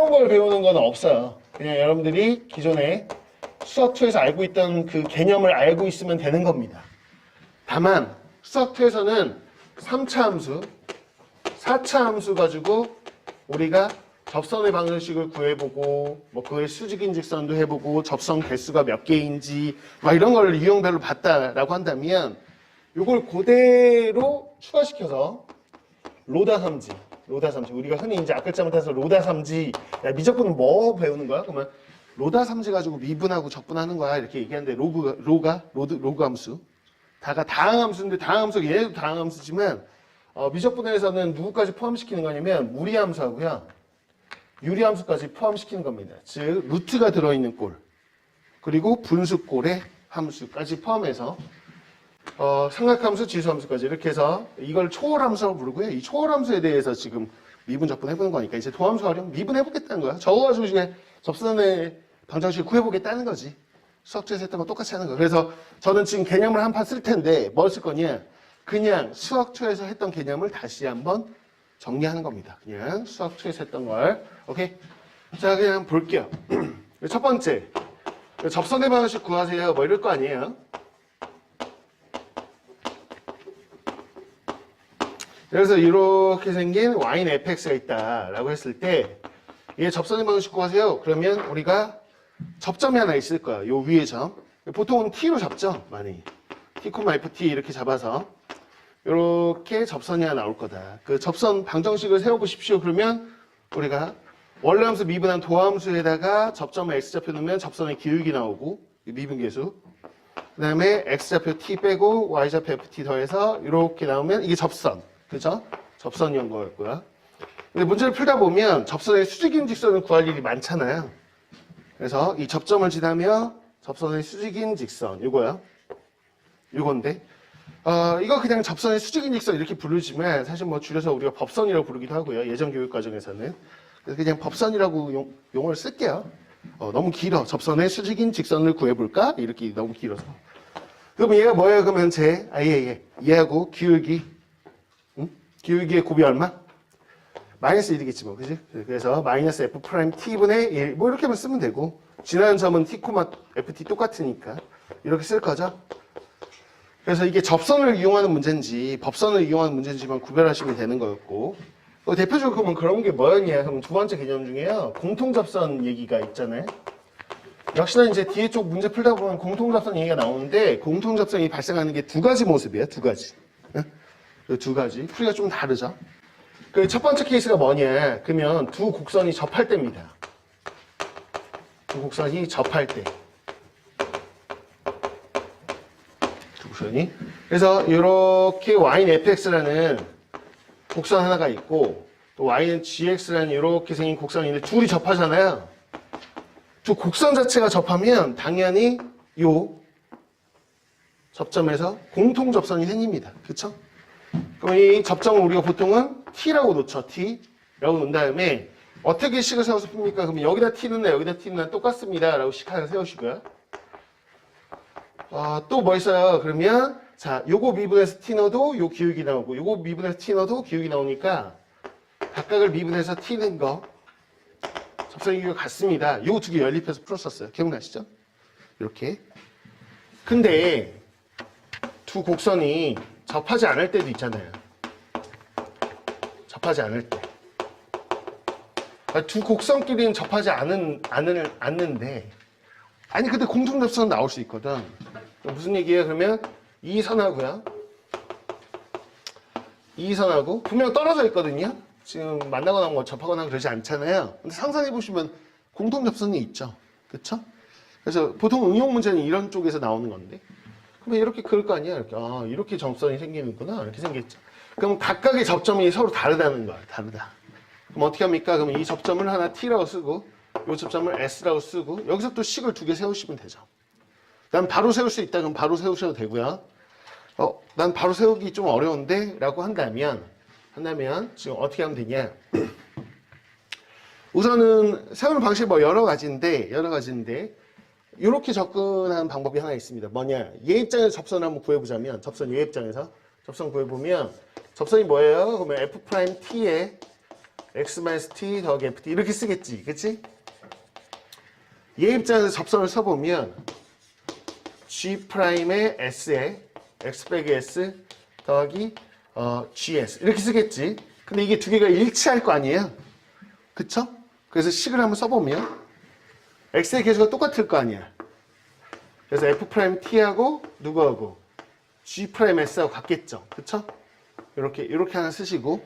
새로운 걸 배우는 건 없어요. 그냥 여러분들이 기존에 수학2에서 알고 있던 그 개념을 알고 있으면 되는 겁니다. 다만 수학2에서는 3차 함수, 4차 함수 가지고 우리가 접선의 방정식을 구해보고 뭐 그의 수직인직선도 해보고 접선 개수가 몇 개인지 막 이런 걸 유형별로 봤다라고 한다면 이걸 그대로 추가시켜서 로다 삼지 우리가 흔히 이제 앞글자만 타서 로다 삼지 야 미적분은 뭐 배우는 거야? 그러면 로다 삼지 가지고 미분하고 적분하는 거야 이렇게 얘기하는데 로그 함수 다가 다항함수인데 다항함수 얘도 다항함수지만 미적분에서는 누구까지 포함시키는 거냐면 무리함수하고요 유리함수까지 포함시키는 겁니다. 즉 루트가 들어있는 꼴 그리고 분수꼴의 함수까지 포함해서 삼각함수, 지수함수까지 이렇게 해서 이걸 초월함수라고 부르고요. 이 초월함수에 대해서 지금 미분 적분 해보는 거니까 이제 도함수 활용 미분 해보겠다는 거야. 적어가지고 이제 접선의 방정식을 구해보겠다는 거지. 수학주에서 했던 거 똑같이 하는 거야. 그래서 저는 지금 개념을 한 판 쓸 텐데 뭘 쓸 거냐? 그냥 수학초에서 했던 개념을 다시 한번 정리하는 겁니다. 그냥 수학초에서 했던 걸. 오케이? 자, 그냥 볼게요. 첫 번째. 접선의 방정식 구하세요. 뭐 이럴 거 아니에요? 그래서 이렇게 생긴 y는 fx가 있다라고 했을 때 이게 접선의 방정식 구하세요. 그러면 우리가 접점이 하나 있을 거야. 요 위에 점. 보통은 t로 잡죠. 많이. t, ft 이렇게 잡아서 이렇게 접선이 하나 나올 거다. 그 접선 방정식을 세워보십시오. 그러면 우리가 원래함수 미분한 도함수에다가 점점을 x좌표 넣으면 접선의 기울기 나오고 미분계수. 그 다음에 x좌표 t 빼고 y좌표 ft 더해서 이렇게 나오면 이게 접선. 그죠? 접선이온 거였고요. 근데 문제를 풀다 보면 접선의 수직인 직선을 구할 일이 많잖아요. 그래서 이 접점을 지나며 접선의 수직인 직선 이거요. 이건데 이거 그냥 접선의 수직인 직선 이렇게 부르지만 사실 뭐 줄여서 우리가 법선이라고 부르기도 하고요. 예전 교육 과정에서는. 그래서 그냥 법선이라고 용어를 쓸게요. 너무 길어. 접선의 수직인 직선을 구해볼까? 이렇게 너무 길어서. 그럼 얘가 뭐예요? 그러면 얘하고 기울기. 기울기의 곱이 얼마? 마이너스 1이겠지 뭐, 그지? 그래서 마이너스 f 프라임 t분의 1, 뭐 이렇게만 쓰면 되고 지나는 점은 t, ft 똑같으니까 이렇게 쓸 거죠? 그래서 이게 접선을 이용하는 문제인지 법선을 이용하는 문제인지만 구별하시면 되는 거였고 대표적으로 그러면 그런 게 뭐였냐? 그럼 두 번째 개념 중에요. 공통접선 얘기가 있잖아요. 역시나 이제 뒤에 쪽 문제 풀다 보면 공통접선 얘기가 나오는데 공통접선이 발생하는 게 두 가지 모습이에요. 두 가지. 두 가지. 풀이가 좀 다르죠. 그 첫 번째 케이스가 뭐냐? 그러면 두 곡선이 접할 때입니다. 두 곡선이 접할 때. 두 곡선이. 그래서 이렇게 y는 fx라는 곡선 하나가 있고 또 y는 gx라는 이렇게 생긴 곡선이 있는데 둘이 접하잖아요. 두 곡선 자체가 접하면 당연히 요 접점에서 공통 접선이 생깁니다. 그렇죠? 그럼 이 접점을 우리가 보통은 t라고 놓죠. t라고 놓은 다음에 어떻게 식을 세워서 풉니까? 그러면 여기다 t는 여기다 t는 똑같습니다. 라고 식 하나 세우시고요. 또 뭐 있어요? 그러면 자, 요거 미분해서 t 넣어도 요 기울기 나오고 요거 미분해서 t 넣어도 기울기 나오니까 각각을 미분해서 t는 거 접선의 기울기가 같습니다. 요거 두 개 연립해서 풀었었어요. 기억나시죠? 이렇게. 근데 두 곡선이 접하지 않을 때도 있잖아요. 접하지 않을 때. 두 곡선끼리는 접하지 않는데 아니 근데 공통접선은 나올 수 있거든. 무슨 얘기예요? 그러면 이 선하고요. 이 선하고 분명 떨어져 있거든요. 지금 만나거나 뭐 접하거나 그러지 않잖아요. 근데 상상해 보시면 공통접선이 있죠. 그렇죠? 그래서 보통 응용 문제는 이런 쪽에서 나오는 건데 그러면 이렇게 그럴 거 아니야? 이렇게 이렇게 접선이 생기는구나. 이렇게 생겼죠. 그럼 각각의 접점이 서로 다르다는 거야. 다르다. 그럼 어떻게 합니까? 그럼 이 접점을 하나 t라고 쓰고 이 접점을 s라고 쓰고 여기서 또 식을 두 개 세우시면 되죠. 난 바로 세울 수 있다. 그럼 바로 세우셔도 되고요. 난 바로 세우기 좀 어려운데? 라고 한다면 지금 어떻게 하면 되냐? 우선은 세우는 방식이 뭐 여러 가지인데 이렇게 접근하는 방법이 하나 있습니다. 뭐냐? 얘 입장에서 접선을 한번 구해보자면 접선 얘 입장에서 접선 구해보면 접선이 뭐예요? 그러면 f''t에 x-t 더하기 ft 이렇게 쓰겠지, 그치? 얘 입장에서 접선을 써보면 G'의 S에 x 빼기 S 더하기 GS 이렇게 쓰겠지. 근데 이게 두 개가 일치할 거 아니에요? 그쵸? 그래서 식을 한번 써보면 X의 계수가 똑같을 거 아니야. 그래서 F'T하고 누구하고 G'S하고 같겠죠. 그쵸? 이렇게 하나 쓰시고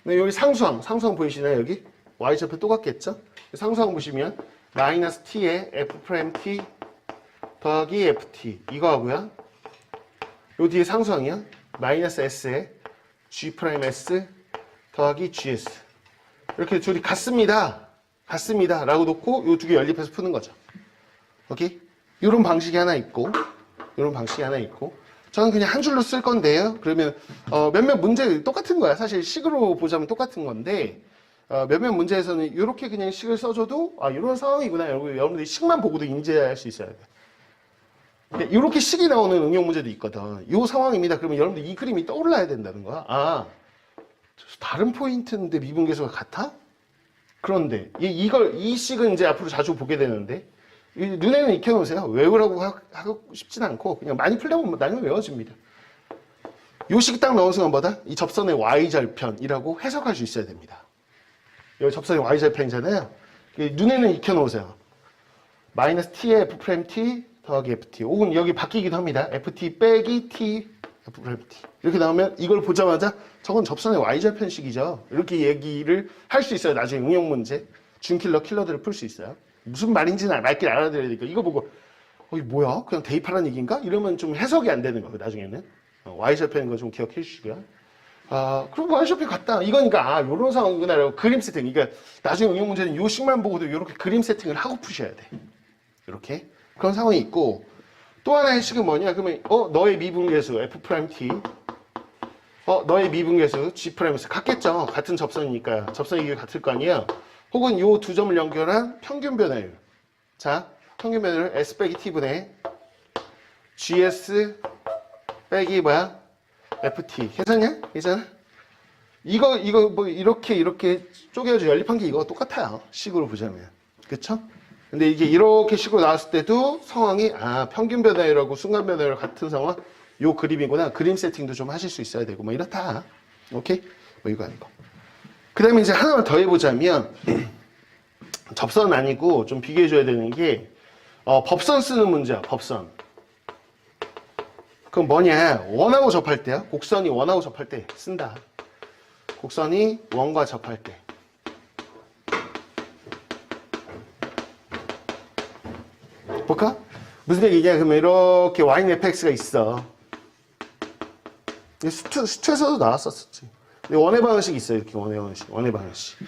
근데 여기 상수항 보이시나요? 여기? Y좌표 똑같겠죠? 상수항 보시면 마이너스 T에 F'T 더하기 FT 이거 하고요. 요 뒤에 상수항이요. 마이너스 S에 G'S 더하기 GS 이렇게 둘이 같습니다 라고 놓고 요 두 개 연립해서 푸는 거죠. 오케이? 요런 방식이 하나 있고 저는 그냥 한 줄로 쓸 건데요. 그러면 몇몇 문제 똑같은 거야. 사실 식으로 보자면 똑같은 건데 몇몇 문제에서는 이렇게 그냥 식을 써줘도 이런 상황이구나. 여러분들이 식만 보고도 인지할 수 있어야 돼. 이렇게 식이 나오는 응용 문제도 있거든. 이 상황입니다. 그러면 여러분들 이 그림이 떠올라야 된다는 거야. 다른 포인트인데 미분계수가 같아? 그런데 이 식은 이제 앞으로 자주 보게 되는데 눈에는 익혀놓으세요. 외우라고 하고 싶진 않고 그냥 많이 풀려보면 나중에 외워집니다. 이 식이 딱 나온 순간 뭐다? 이 접선의 y절편이라고 해석할 수 있어야 됩니다. 여기 접선의 y절편이잖아요. 눈에는 익혀놓으세요. 마이너스 t의 f'T 더하기 ft 혹은 여기 바뀌기도 합니다. ft 빼기 t f'T 이렇게 나오면 이걸 보자마자 저건 접선의 y절편식이죠. 이렇게 얘기를 할 수 있어요. 나중에 응용 문제 킬러들을 풀 수 있어요. 무슨 말인지는 맑게 알아들어야 되니까 이거 보고 이게 뭐야? 그냥 대입하라는 얘기인가? 이러면 좀 해석이 안 되는 거예요. 나중에는 y절편인 거 좀 기억해 주시고요. 그럼 y절편 같다. 이거니까 요런 상황이구나 라고 그림 세팅. 그러니까 나중에 응용 문제는 요 식만 보고도 이렇게 그림 세팅을 하고 푸셔야 돼. 이렇게 그런 상황이 있고 또 하나의 식은 뭐냐? 그러면 너의 미분계수 f'T 너의 미분계수 G'S 같겠죠. 같은 접선이니까 접선이 같을 거 아니에요. 혹은 요 두 점을 연결한 평균 변화율. 자, 평균 변화율 S 빼기 T분의 GS 빼기 FT. 괜찮냐? 괜찮아? 이거 뭐 이렇게 쪼개져 연립한 게 이거 똑같아요. 식으로 보자면. 그쵸? 근데 이게 이렇게 식으로 나왔을 때도 상황이 평균 변화율하고 순간 변화율 같은 상황 요 그림이구나. 그림 세팅도 좀 하실 수 있어야 되고 뭐 이렇다. 오케이? 뭐 이거 아니고. 그 다음에 이제 하나만 더 해보자면 접선 아니고 좀 비교해줘야 되는 게 법선 쓰는 문제야. 법선. 그럼 뭐냐? 원하고 접할 때야. 곡선이 원하고 접할 때 쓴다. 곡선이 원과 접할 때. 볼까? 무슨 얘기냐? 그러면 이렇게 와인 fx가 있어. 수투에서도 나왔었지. 원의 방정식이 있어요. 이렇게 원의 방정식.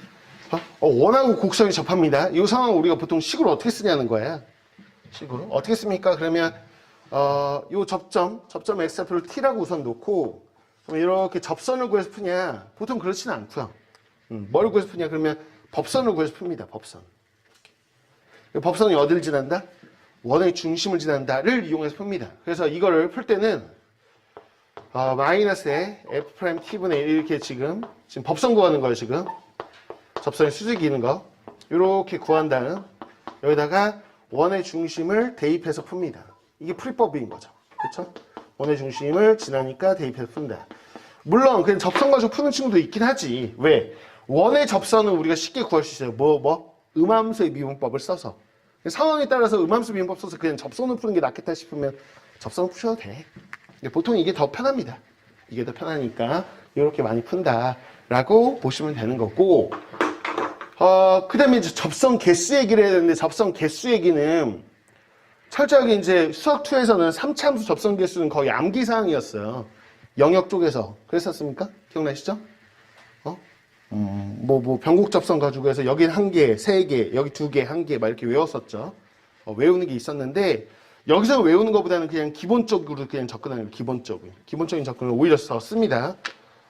원하고 곡선이 접합니다. 이 상황을 우리가 보통 식으로 어떻게 쓰냐는 거야. 식으로 어떻게 씁니까? 그러면 요 접점 x좌표를 t라고 우선 놓고 그럼 이렇게 접선을 구해서 푸냐? 보통 그렇지는 않고요. 뭘 구해서 푸냐? 그러면 법선을 구해서 풉니다. 법선. 법선이 어디를 지난다? 원의 중심을 지난다를 이용해서 풉니다. 그래서 이거를 풀 때는 마이너스에 f'T분의 1 이렇게 지금 법선 구하는 거예요. 지금 접선의 수직이는 거 이렇게 구한 다음 여기다가 원의 중심을 대입해서 풉니다. 이게 풀이법인 거죠. 그렇죠? 원의 중심을 지나니까 대입해서 푼다. 물론 그냥 접선 가지고 푸는 친구도 있긴 하지. 왜? 원의 접선은 우리가 쉽게 구할 수 있어요. 음함수의 미분법을 써서. 상황에 따라서 음함수 미분법 써서 그냥 접선을 푸는 게 낫겠다 싶으면 접선을 푸셔도 돼. 보통 이게 더 편합니다. 이게 더 편하니까 이렇게 많이 푼다라고 보시면 되는 거고 그 다음에 이제 접선 개수 얘기를 해야 되는데 접선 개수 얘기는 철저하게 이제 수학2에서는 3차함수 접선 개수는 거의 암기사항이었어요. 영역 쪽에서. 그랬었습니까? 기억나시죠? 변곡 접선 가지고 해서 여긴 1개, 3개, 여기 2개, 1개 막 이렇게 외웠었죠. 외우는 게 있었는데 여기서 외우는 것보다는 그냥 기본적으로 그냥 접근하는 거예요. 기본적인 접근을 오히려 더 씁니다.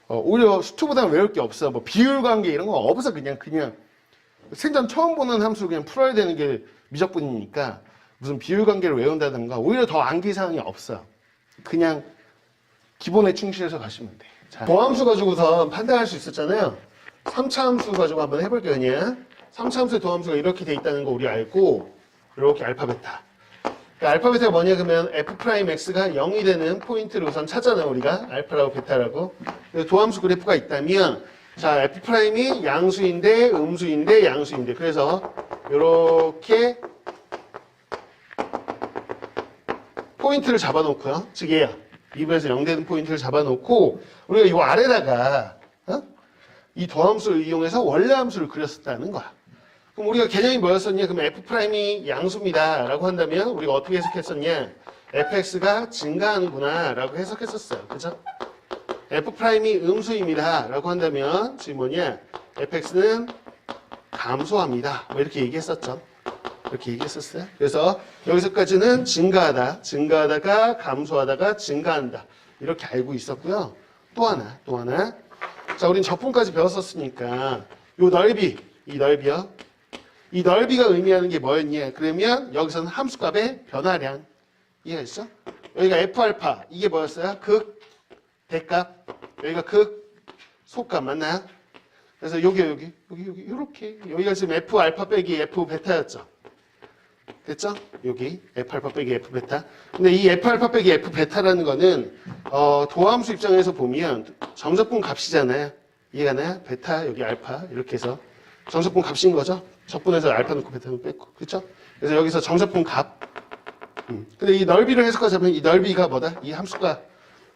오히려 수투보다는 외울 게 없어. 비율관계 이런 거 없어. 그냥 생전 처음 보는 함수 그냥 풀어야 되는 게 미적분이니까 무슨 비율관계를 외운다든가 오히려 더 암기사항이 없어. 그냥 기본에 충실해서 가시면 돼. 자, 보함수 가지고서 판단할 수 있었잖아요. 3차 함수 가지고 한번 해볼게요. 그냥 3차 함수의 도함수가 이렇게 돼 있다는 거 우리 알고 이렇게 알파 베타. 그러니까 알파 베타가 뭐냐 그러면 f'x가 0이 되는 포인트를 우선 찾잖아요. 우리가 알파라고 베타라고. 도함수 그래프가 있다면 자 f'이 양수인데 음수인데 양수인데 그래서 이렇게 포인트를 잡아놓고요. 즉 얘야. 2분에서 0 되는 포인트를 잡아놓고 우리가 이 아래다가 이 도함수를 이용해서 원래 함수를 그렸었다는 거야. 그럼 우리가 개념이 뭐였었냐? 그럼 f'이 양수입니다 라고 한다면 우리가 어떻게 해석했었냐? fx가 증가하는구나 라고 해석했었어요. 그죠? f'이 음수입니다 라고 한다면 지금 뭐냐? fx는 감소합니다. 뭐 이렇게 얘기했었죠. 이렇게 얘기했었어요. 그래서 여기서까지는 증가하다가 감소하다가 증가한다. 이렇게 알고 있었고요. 또 하나. 자, 우린 적분까지 배웠었으니까 요 넓이, 이 넓이요. 이 넓이가 의미하는 게 뭐였냐? 그러면 여기서는 함수값의 변화량. 이해가 있어? 여기가 F알파. 이게 뭐였어요? 극, 대값. 여기가 극, 소값. 맞나요? 그래서 여기, 요렇게. 여기가 지금 F알파 빼기 F베타였죠. 됐죠? 여기 F알파 빼기 F베타. 근데 이 F알파 빼기 F베타라는 거는 도함수 입장에서 보면 정적분 값이잖아요. 이해가 나요? 베타 여기 알파 이렇게 해서 정적분 값인 거죠. 적분해서 알파 넣고 베타 넣고 뺐고 그렇죠? 그래서 여기서 정적분 값. 근데 이 넓이를 해석하자면 이 넓이가 뭐다? 이 함수가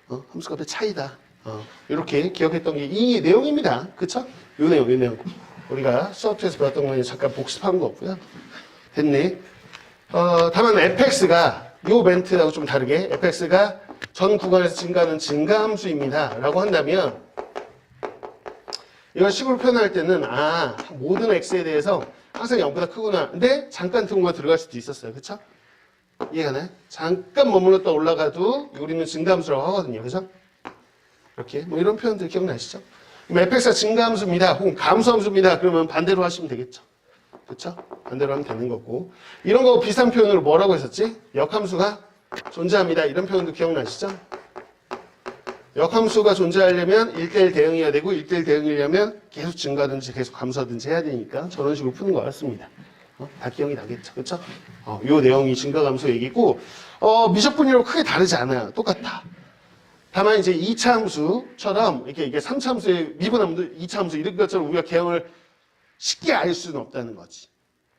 함수값의 차이다. 이렇게 기억했던 게 이 내용입니다. 그렇죠? 이 내용. 우리가 수업에서 배웠던 거 잠깐 복습한 거고요. 됐네. 다만 fx가 요 멘트하고 좀 다르게 fx가 전 구간에서 증가하는 증가함수입니다 라고 한다면 이런 식으로 표현할 때는 모든 x에 대해서 항상 0보다 크구나. 근데 잠깐 등호가 들어갈 수도 있었어요. 그쵸? 이해가 나요? 잠깐 머물렀다 올라가도 우리는 증가함수라고 하거든요. 그죠? 이렇게 뭐 이런 표현들 기억나시죠? 그럼 fx가 증가함수입니다. 혹은 감소함수입니다. 그러면 반대로 하시면 되겠죠. 그쵸? 반대로 하면 되는 거고. 이런 거 비슷한 표현으로 뭐라고 했었지? 역함수가 존재합니다. 이런 표현도 기억나시죠? 역함수가 존재하려면 1대1 대응이어야 되고 1대1 대응이려면 계속 증가하든지 계속 감소하든지 해야 되니까 저런 식으로 푸는 거였습니다. 다 기억이 나겠죠. 그쵸? 요 내용이 증가 감소 얘기고 미적분이라고 크게 다르지 않아요. 똑같아. 다만 이제 2차 함수처럼 이게 3차 함수의 미분함도 2차 함수 이런 것처럼 우리가 개형을 쉽게 알 수는 없다는 거지.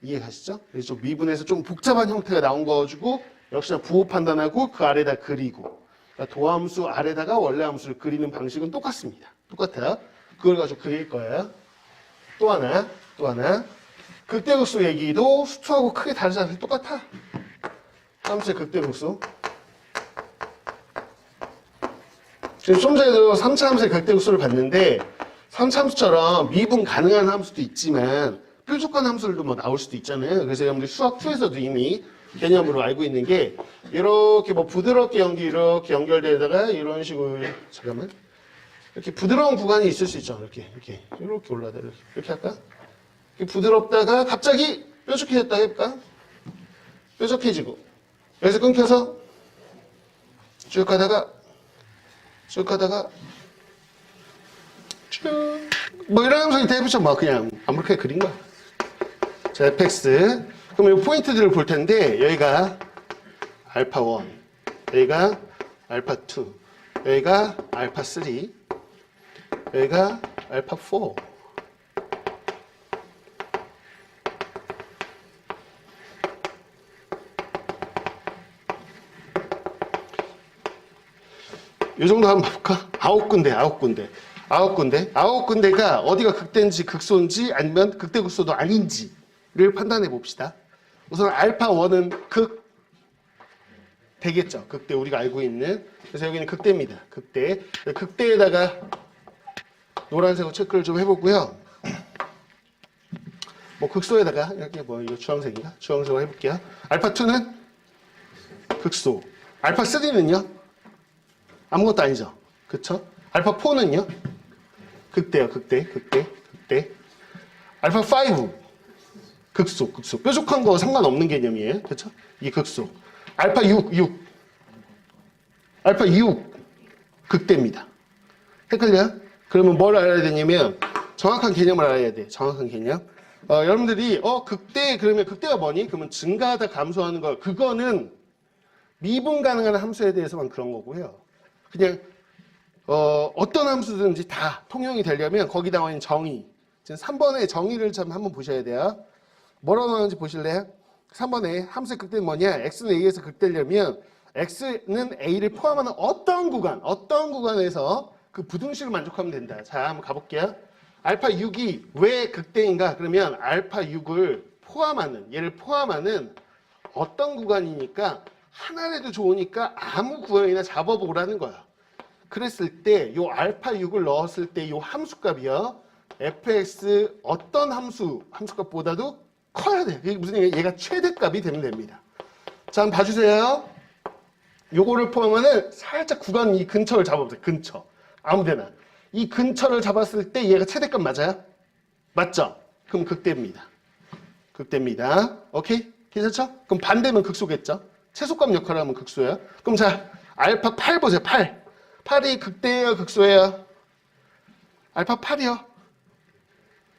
이해가시죠? 그래서 좀 미분에서 좀 복잡한 형태가 나온 거 가지고 역시나 부호 판단하고 그 아래다 그리고 그러니까 도함수 아래다가 원래 함수를 그리는 방식은 똑같습니다. 똑같아요. 그걸 가지고 그릴 거예요. 또 하나. 극대극소 얘기도 수투하고 크게 다르지 않아요. 똑같아. 함수의 극대극소. 지금 좀 전에도 3차 함수의 극대극소를 봤는데 3차 함수처럼 미분 가능한 함수도 있지만 뾰족한 함수들도 뭐 나올 수도 있잖아요. 그래서 여러분들 수학 2에서도 이미 개념으로 알고 있는 게 이렇게 뭐 부드럽게 이렇게 연결되다가 이런 식으로 잠깐만 이렇게 부드러운 구간이 있을 수 있죠. 이렇게 올라다 이렇게 할까? 이렇게 부드럽다가 갑자기 뾰족해졌다 해볼까? 뾰족해지고 여기서 끊겨서 쭉 가다가 뭐 이런 함수 대부분 뭐 그냥 아무렇게 그린 거야. 자, fx. 그럼 이 포인트들을 볼 텐데 여기가 알파 1, 여기가 알파 2, 여기가 알파 3, 여기가 알파 4. 이 정도 한번 볼까? 9군데. 9군데가 어디가 극대인지 극소인지 아니면 극대극소도 아닌지를 판단해 봅시다. 우선 알파 1은 극대겠죠. 극대 우리가 알고 있는. 그래서 여기는 극대입니다. 극대에다가 노란색으로 체크를 좀 해보고요. 뭐 극소에다가 이렇게 뭐 이거 주황색인가? 주황색으로 해볼게요. 알파 2는 극소. 알파 3는요? 아무것도 아니죠. 그쵸? 알파 4는요? 극대요. 극대. 알파 5 극소. 뾰족한 거 상관없는 개념이에요. 그쵸? 이게 극소. 알파 6 알파 6 극대입니다. 헷갈려요? 그러면 뭘 알아야 되냐면 정확한 개념을 알아야 돼. 정확한 개념. 여러분들이 극대 그러면 극대가 뭐니? 그러면 증가하다 감소하는 거. 그거는 미분 가능한 함수에 대해서만 그런 거고요. 그냥 어떤 함수든지 다 통용이 되려면 거기 나와 있는 정의. 지금 3번의 정의를 좀 한번 보셔야 돼요. 뭐라고 나오는지 보실래요? 3번에 함수의 극대는 뭐냐? x는 a에서 극대려면 x는 a를 포함하는 어떤 구간에서 그 부등식을 만족하면 된다. 자, 한번 가볼게요. 알파 6이 왜 극대인가? 그러면 알파 6을 포함하는, 얘를 포함하는 어떤 구간이니까 하나라도 좋으니까 아무 구간이나 잡아보라는 거야. 그랬을 때 요 알파 6을 넣었을 때 요 함수값이요. fx 어떤 함수값보다도 커야 돼. 이게 무슨 얘기야? 얘가 최대값이 되면 됩니다. 자, 한번 봐주세요. 요거를 포함하는 살짝 구간 이 근처를 잡아보세요. 근처. 아무데나. 이 근처를 잡았을 때 얘가 최대값 맞아요? 맞죠? 그럼 극대입니다. 극대입니다. 오케이? 괜찮죠? 그럼 반대면 극소겠죠? 최소값 역할을 하면 극소예요. 그럼 자, 알파 8 보세요. 8. 8이 극대예요? 극소예요? 알파 8이요.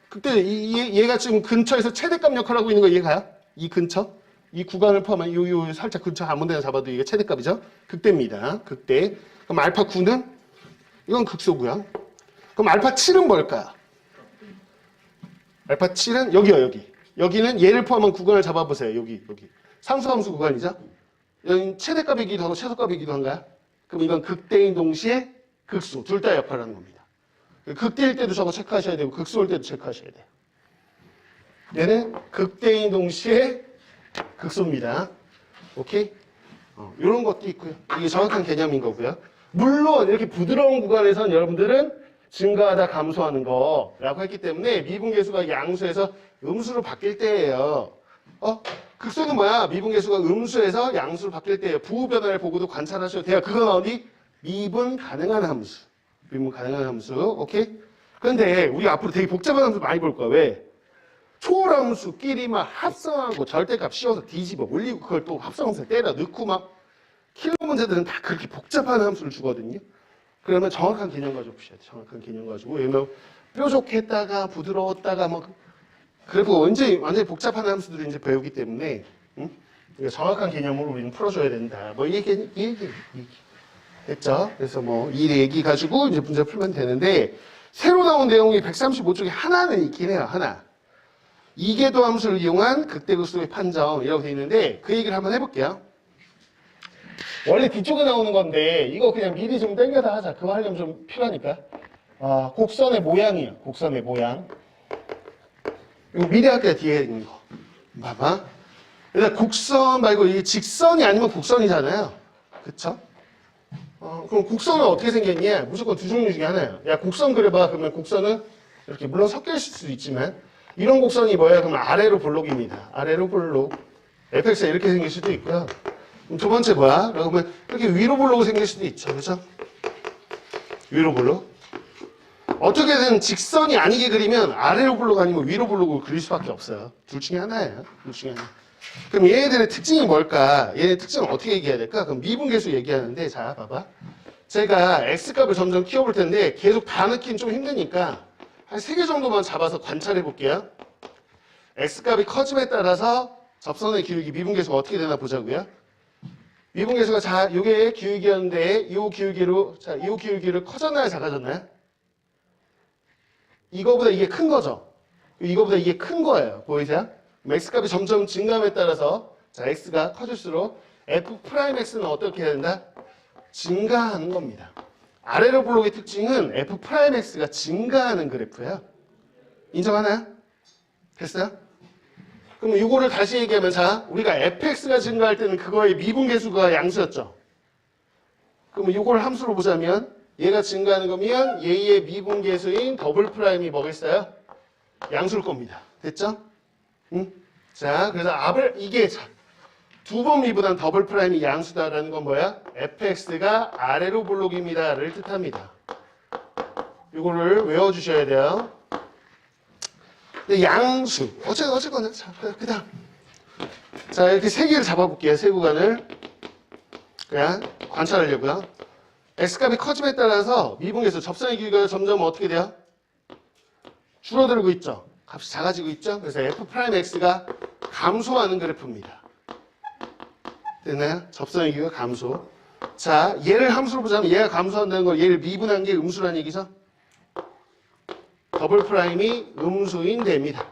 극대, 얘가 지금 근처에서 최대값 역할을 하고 있는 거 이해가요? 이 근처? 이 구간을 포함한 요 살짝 근처 아무 데나 잡아도 이게 최대값이죠? 극대입니다. 극대. 그럼 알파 9는? 이건 극소고요. 그럼 알파 7은 뭘까요? 알파 7은 여기요, 여기. 여기는 얘를 포함한 구간을 잡아보세요. 여기. 상수함수 구간이죠? 여기 최대값이기도 하고 최소값이기도 한가요? 그럼 이건 극대인 동시에 극소. 둘 다 역할을 하는 겁니다. 극대일 때도 저거 체크하셔야 되고 극소일 때도 체크하셔야 돼요. 얘는 극대인 동시에 극소입니다. 오케이? 이런 것도 있고요. 이게 정확한 개념인 거고요. 물론 이렇게 부드러운 구간에선 여러분들은 증가하다 감소하는 거라고 했기 때문에 미분계수가 양수에서 음수로 바뀔 때예요. 극소는 뭐야? 미분계수가 음수에서 양수로 바뀔 때예요. 부호 변화를 보고도 관찰하셔도 돼요. 그건 어디? 미분 가능한 함수. 미분 가능한 함수. 오케이? 그런데 우리 앞으로 되게 복잡한 함수 많이 볼 거야. 왜? 초월함수끼리 막 합성하고 절대값 씌워서 뒤집어 올리고 그걸 또 합성함수에 때려 넣고 막 킬러 문제들은 다 그렇게 복잡한 함수를 주거든요. 그러면 정확한 개념 가지고 보셔야 돼. 정확한 개념 가지고. 왜냐면 뾰족했다가 부드러웠다가 뭐 그리고 완전히 복잡한 함수들을 이제 배우기 때문에 정확한 개념으로 우리는 풀어줘야 된다. 뭐 이 얘기. 됐죠? 그래서 뭐 이 얘기 가지고 이제 문제 풀면 되는데 새로 나온 내용이 135쪽에 하나는 있긴 해요. 하나. 이계도 함수를 이용한 극대극소의 판정이라고 되어 있는데 그 얘기를 한번 해볼게요. 원래 뒤쪽에 나오는 건데 이거 그냥 미리 좀 땡겨다 하자. 그거 하려면 좀 필요하니까. 곡선의 모양이에요. 곡선의 모양. 이거 미리 할게요. 뒤에 있는 거. 봐봐. 일단 곡선 말고 이게 직선이 아니면 곡선이잖아요. 그쵸? 그럼 곡선은 어떻게 생겼냐? 무조건 두 종류 중에 하나예요. 야, 곡선 그려봐. 그러면 곡선은 이렇게 물론 섞여 있을 수도 있지만 이런 곡선이 뭐야? 그러면 아래로 볼록입니다. 아래로 볼록. fx가 이렇게 생길 수도 있고요. 그럼 두 번째 뭐야? 그러면 이렇게 위로 볼록 생길 수도 있죠. 그렇죠? 위로 볼록. 어떻게든 직선이 아니게 그리면 아래로 볼록 아니면 위로 볼록을 그릴 수밖에 없어요. 둘 중에 하나예요. 둘 중에 하나. 그럼 얘네들의 특징이 뭘까? 얘네 특징을 어떻게 얘기해야 될까? 그럼 미분계수 얘기하는데 자 봐봐. 제가 x값을 점점 키워볼 텐데 계속 다 넣기는 좀 힘드니까 한 3개 정도만 잡아서 관찰해 볼게요. x값이 커짐에 따라서 접선의 기울기 미분계수가 어떻게 되나 보자고요. 미분계수가 자 요게 기울기였는데 요 기울기를 커졌나요? 작아졌나요? 이거보다 이게 큰 거죠. 이거보다 이게 큰 거예요. 보이세요? x값이 점점 증가함에 따라서 자 x가 커질수록 f'x는 어떻게 해야 된다? 증가하는 겁니다. 아래로 볼록의 특징은 f'x가 증가하는 그래프예요. 인정하나요? 됐어요? 그럼 이거를 다시 얘기하면 자 우리가 fx가 증가할 때는 그거의 미분계수가 양수였죠. 그럼 이걸 함수로 보자면 얘가 증가하는 거면 얘의 미분계수인 더블 프라임이 뭐겠어요? 양수일 겁니다. 됐죠? 응? 자, 그래서 이게 두 번 미분한 더블 프라임이 양수다라는 건 뭐야? fx가 아래로 볼록입니다를 뜻합니다. 이거를 외워주셔야 돼요. 근데 양수 어쨌거나 자, 그다음 자 이렇게 세 개를 잡아볼게요. 세 구간을 그냥 관찰하려고요. x값이 커짐에 따라서 미분계수 접선의 길이가 점점 어떻게 돼요? 줄어들고 있죠. 값이 작아지고 있죠. 그래서 F'X가 감소하는 그래프입니다. 됐나요? 접선의 기호가 감소. 자, 얘를 함수로 보자면 얘가 감소한다는 걸 얘를 미분한 게 음수란 얘기죠. 더블 프라임이 음수인 됩니다.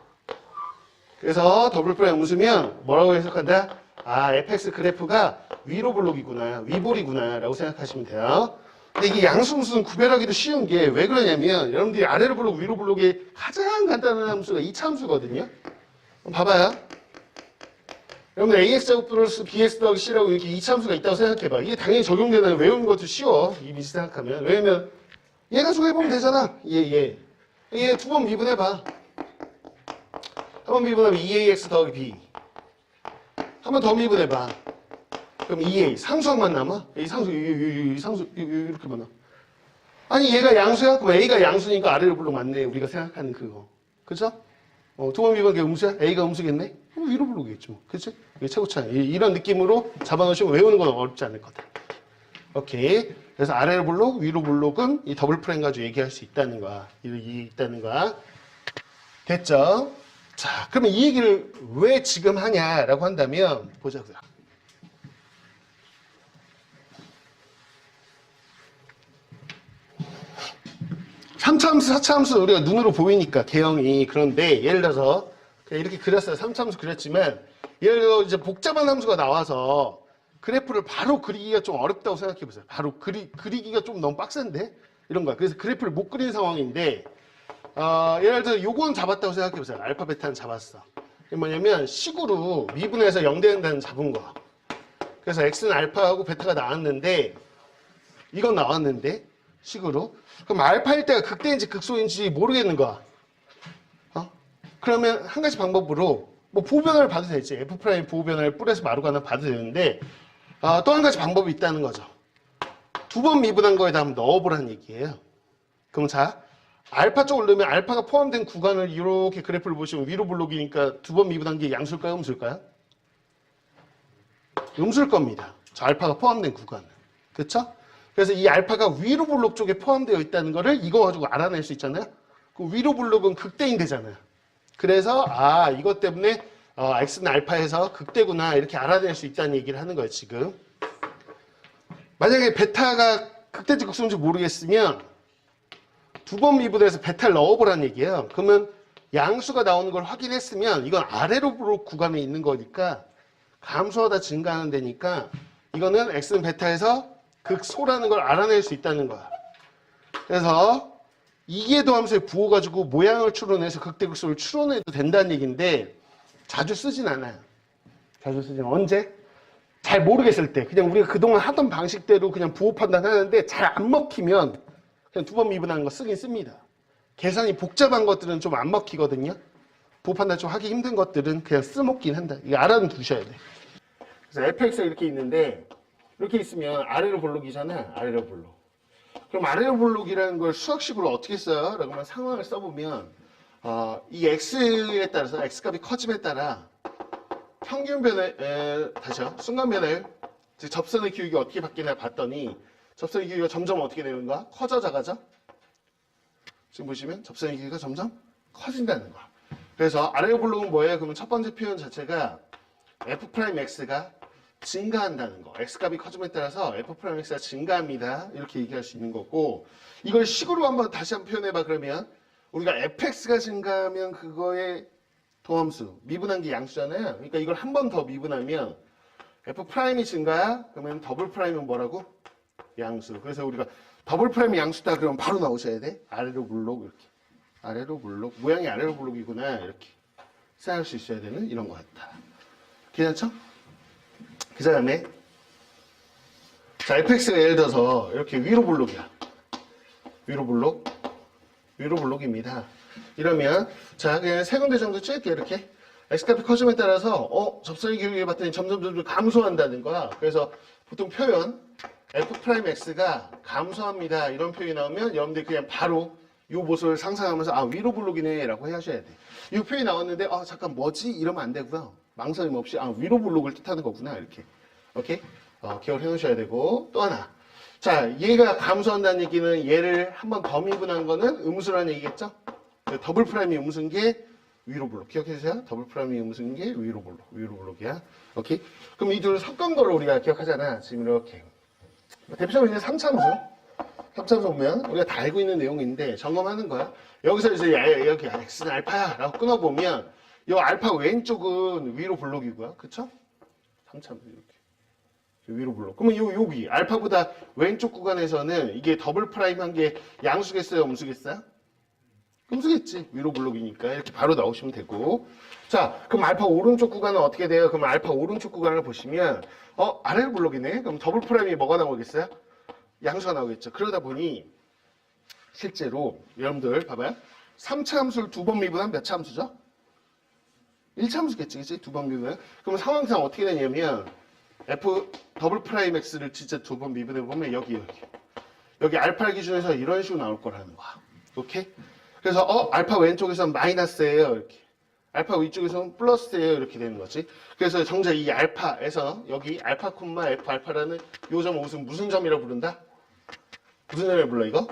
그래서 더블 프라임 음수면 뭐라고 해석한다? 아, fx 그래프가 위로 블록이구나, 위볼이구나 라고 생각하시면 돼요. 근데 이게 양수음수는 구별하기도 쉬운 게 왜 그러냐면 여러분들이 아래로 블록, 위로 블록의 가장 간단한 함수가 이차함수거든요. 봐봐요. 여러분들 AX제곱 플러스 BX 더하기 C라고 이렇게 이차함수가 있다고 생각해봐. 이게 당연히 적용되는 외우는 것도 쉬워. 이 미지 생각하면. 왜냐면 얘가 소개해보면 되잖아. 얘 두 번 미분해봐. 한 번 미분하면 2AX 더하기 B. 한 번 더 미분해봐. 그럼 2A. 상수항만 남아? 이 상수, 이 상수, 이렇게만 남아. 아니, 얘가 양수야? 그럼 A가 양수니까 아래로 블록 맞네. 우리가 생각하는 그거. 그죠? 두 번 미분한 게 음수야? A가 음수겠네? 그럼 위로 블록이겠지 뭐. 그치? 이게 최고 차이. 이런 느낌으로 잡아놓으시면 외우는 건 어렵지 않을 거다. 오케이. 그래서 아래로 블록, 위로 블록은 이 더블 프라임 가지고 얘기할 수 있다는 거야. 이 있다는 거야. 됐죠? 자, 그러면 이 얘기를 왜 지금 하냐라고 한다면, 보자고요. 삼차함수, 사차함수 우리가 눈으로 보이니까 개형이. 그런데 예를 들어서 그냥 이렇게 그렸어요. 삼차함수 그렸지만 예를 들어 이제 복잡한 함수가 나와서 그래프를 바로 그리기가 좀 어렵다고 생각해 보세요. 바로 그리기가 좀 너무 빡센데 이런 거야. 그래서 그래프를 못 그리는 상황인데 예를 들어 요건 잡았다고 생각해 보세요. 알파 베타는 잡았어. 이게 뭐냐면 식으로 미분해서 0되는다는 잡은 거야. 그래서 x는 알파하고 베타가 나왔는데 이건 나왔는데 식으로 그럼 알파일 때가 극대인지 극소인지 모르겠는 거야. 그러면 한 가지 방법으로 뭐 부호변화를 봐도 되지. F' 부호변화를 뿔에서 마루가나 봐도 되는데 또 한 가지 방법이 있다는 거죠. 두 번 미분한 거에다 한번 넣어보라는 얘기예요. 그럼 자, 알파 쪽을 넣으면 알파가 포함된 구간을 이렇게 그래프를 보시면 위로 블록이니까 두 번 미분한 게 양수일까요? 음수일까요? 음수일 겁니다. 저 알파가 포함된 구간은. 그렇죠? 그래서 이 알파가 위로 블록 쪽에 포함되어 있다는 거를 이거 가지고 알아낼 수 있잖아요. 그 위로 블록은 극대인 되잖아요. 그래서 이것 때문에 x는 알파에서 극대구나 이렇게 알아낼 수 있다는 얘기를 하는 거예요. 지금 만약에 베타가 극대인지 극소인지 모르겠으면 두 번 미분해서 베타를 넣어보라는 얘기예요. 그러면 양수가 나오는 걸 확인했으면 이건 아래로 블록 구간에 있는 거니까 감소하다 증가하는 데니까 이거는 x는 베타에서 극소라는 걸 알아낼 수 있다는 거야. 그래서 이계도 함수의 부호 가지고 모양을 추론해서 극대극소를 추론해도 된다는 얘기인데 자주 쓰진 않아요. 자주 쓰진 않아요. 언제? 잘 모르겠을 때. 그냥 우리가 그동안 하던 방식대로 그냥 부호 판단하는데 잘 안 먹히면 그냥 두 번 미분하는 거 쓰긴 씁니다. 계산이 복잡한 것들은 좀 안 먹히거든요. 부호 판단 좀 하기 힘든 것들은 그냥 쓰먹긴 한다. 이거 알아두셔야 돼. 그래서 fx가 이렇게 있는데 이렇게 있으면 아래로 블록이잖아. 아래로 블록. 그럼 아래로 블록이라는 걸 수학식으로 어떻게 써요? 라고 하면 상황을 써보면 이 x에 따라서 x값이 커짐에 따라 평균 변화, 다시요. 순간 변화율, 즉 접선의 기울기 어떻게 바뀌나 봤더니 접선의 기울기가 점점 어떻게 되는가? 커져 작아져? 지금 보시면 접선의 기울기가 점점 커진다는 거야. 그래서 아래로 블록은 뭐예요? 그러면 첫 번째 표현 자체가 f'x가 증가한다는 거. x값이 커짐에 따라서 f'x가 증가합니다. 이렇게 얘기할 수 있는 거고 이걸 식으로 다시 한번 표현해봐. 그러면 우리가 fx가 증가하면 그거의 도함수, 미분한 게 양수잖아요. 그러니까 이걸 한 번 더 미분하면 f'이 증가야? 그러면 더블 프라임은 뭐라고? 양수. 그래서 우리가 더블 프라임이 양수다 그러면 바로 나오셔야 돼. 아래로 블록 이렇게. 아래로 블록. 모양이 아래로 블록이구나. 이렇게 생각할 수 있어야 되는 이런 거 같다. 괜찮죠? 그 다음에 자 fx가 예를 들어서 이렇게 위로 블록이야. 위로 블록. 위로 블록입니다. 이러면 자 그냥 세 군데 정도 찍을게. 이렇게 x값이 커짐에 따라서 접선의 기울기를 봤더니 점점 감소한다는 거야. 그래서 보통 표현 f'x가 감소합니다. 이런 표현이 나오면 여러분들이 그냥 바로 이 모습을 상상하면서 위로 블록이네 라고 하셔야 돼. 이 표현이 나왔는데 잠깐 뭐지? 이러면 안 되고요. 망설임 없이 위로 블록을 뜻하는 거구나 이렇게. 오케이? 기억을 해놓으셔야 되고 또 하나. 자 얘가 감소한다는 얘기는 얘를 한 번 더 미분한 거는 음수라는 얘기겠죠? 더블 프라임이 음수인게 위로 블록. 기억해주세요. 더블 프라임이 음수인게 위로 블록. 위로 블록이야. 오케이? 그럼 이 둘을 섞은 거를 우리가 기억하잖아. 지금 이렇게. 대표적으로 이제 3차함수. 3차함수 보면 우리가 다 알고 있는 내용인데 점검하는 거야. 여기서 이제 여기 x는 알파야 라고 끊어보면 이 알파 왼쪽은 위로 블록이고요. 그쵸? 3차함수 이렇게. 위로 블록. 그러면 여기 알파보다 왼쪽 구간에서는 이게 더블 프라임 한 게 양수겠어요? 음수겠어요? 음수겠지. 위로 블록이니까 이렇게 바로 나오시면 되고. 자, 그럼 알파 오른쪽 구간은 어떻게 돼요? 그럼 알파 오른쪽 구간을 보시면 아래로 블록이네. 그럼 더블 프라임이 뭐가 나오겠어요? 양수가 나오겠죠. 그러다 보니 실제로 여러분들 봐봐요. 3차 함수를 두 번 미분하면 몇 차 함수죠? 1차 함수겠지. 그치? 두 번 미분하면. 그럼 상황상 어떻게 되냐면 f 더블 프라임 x를 진짜 두 번 미분해 보면 여기 알파 기준에서 이런 식으로 나올 거라는 거야. 오케이? 그래서 알파 왼쪽에서는 마이너스예요. 이렇게. 알파 위쪽에서는 플러스예요. 이렇게 되는 거지. 그래서 정작 이 알파에서 여기 알파 콤마 f 알파라는 요 점 무슨 점이라고 부른다? 무슨 점이라고 불러 이거?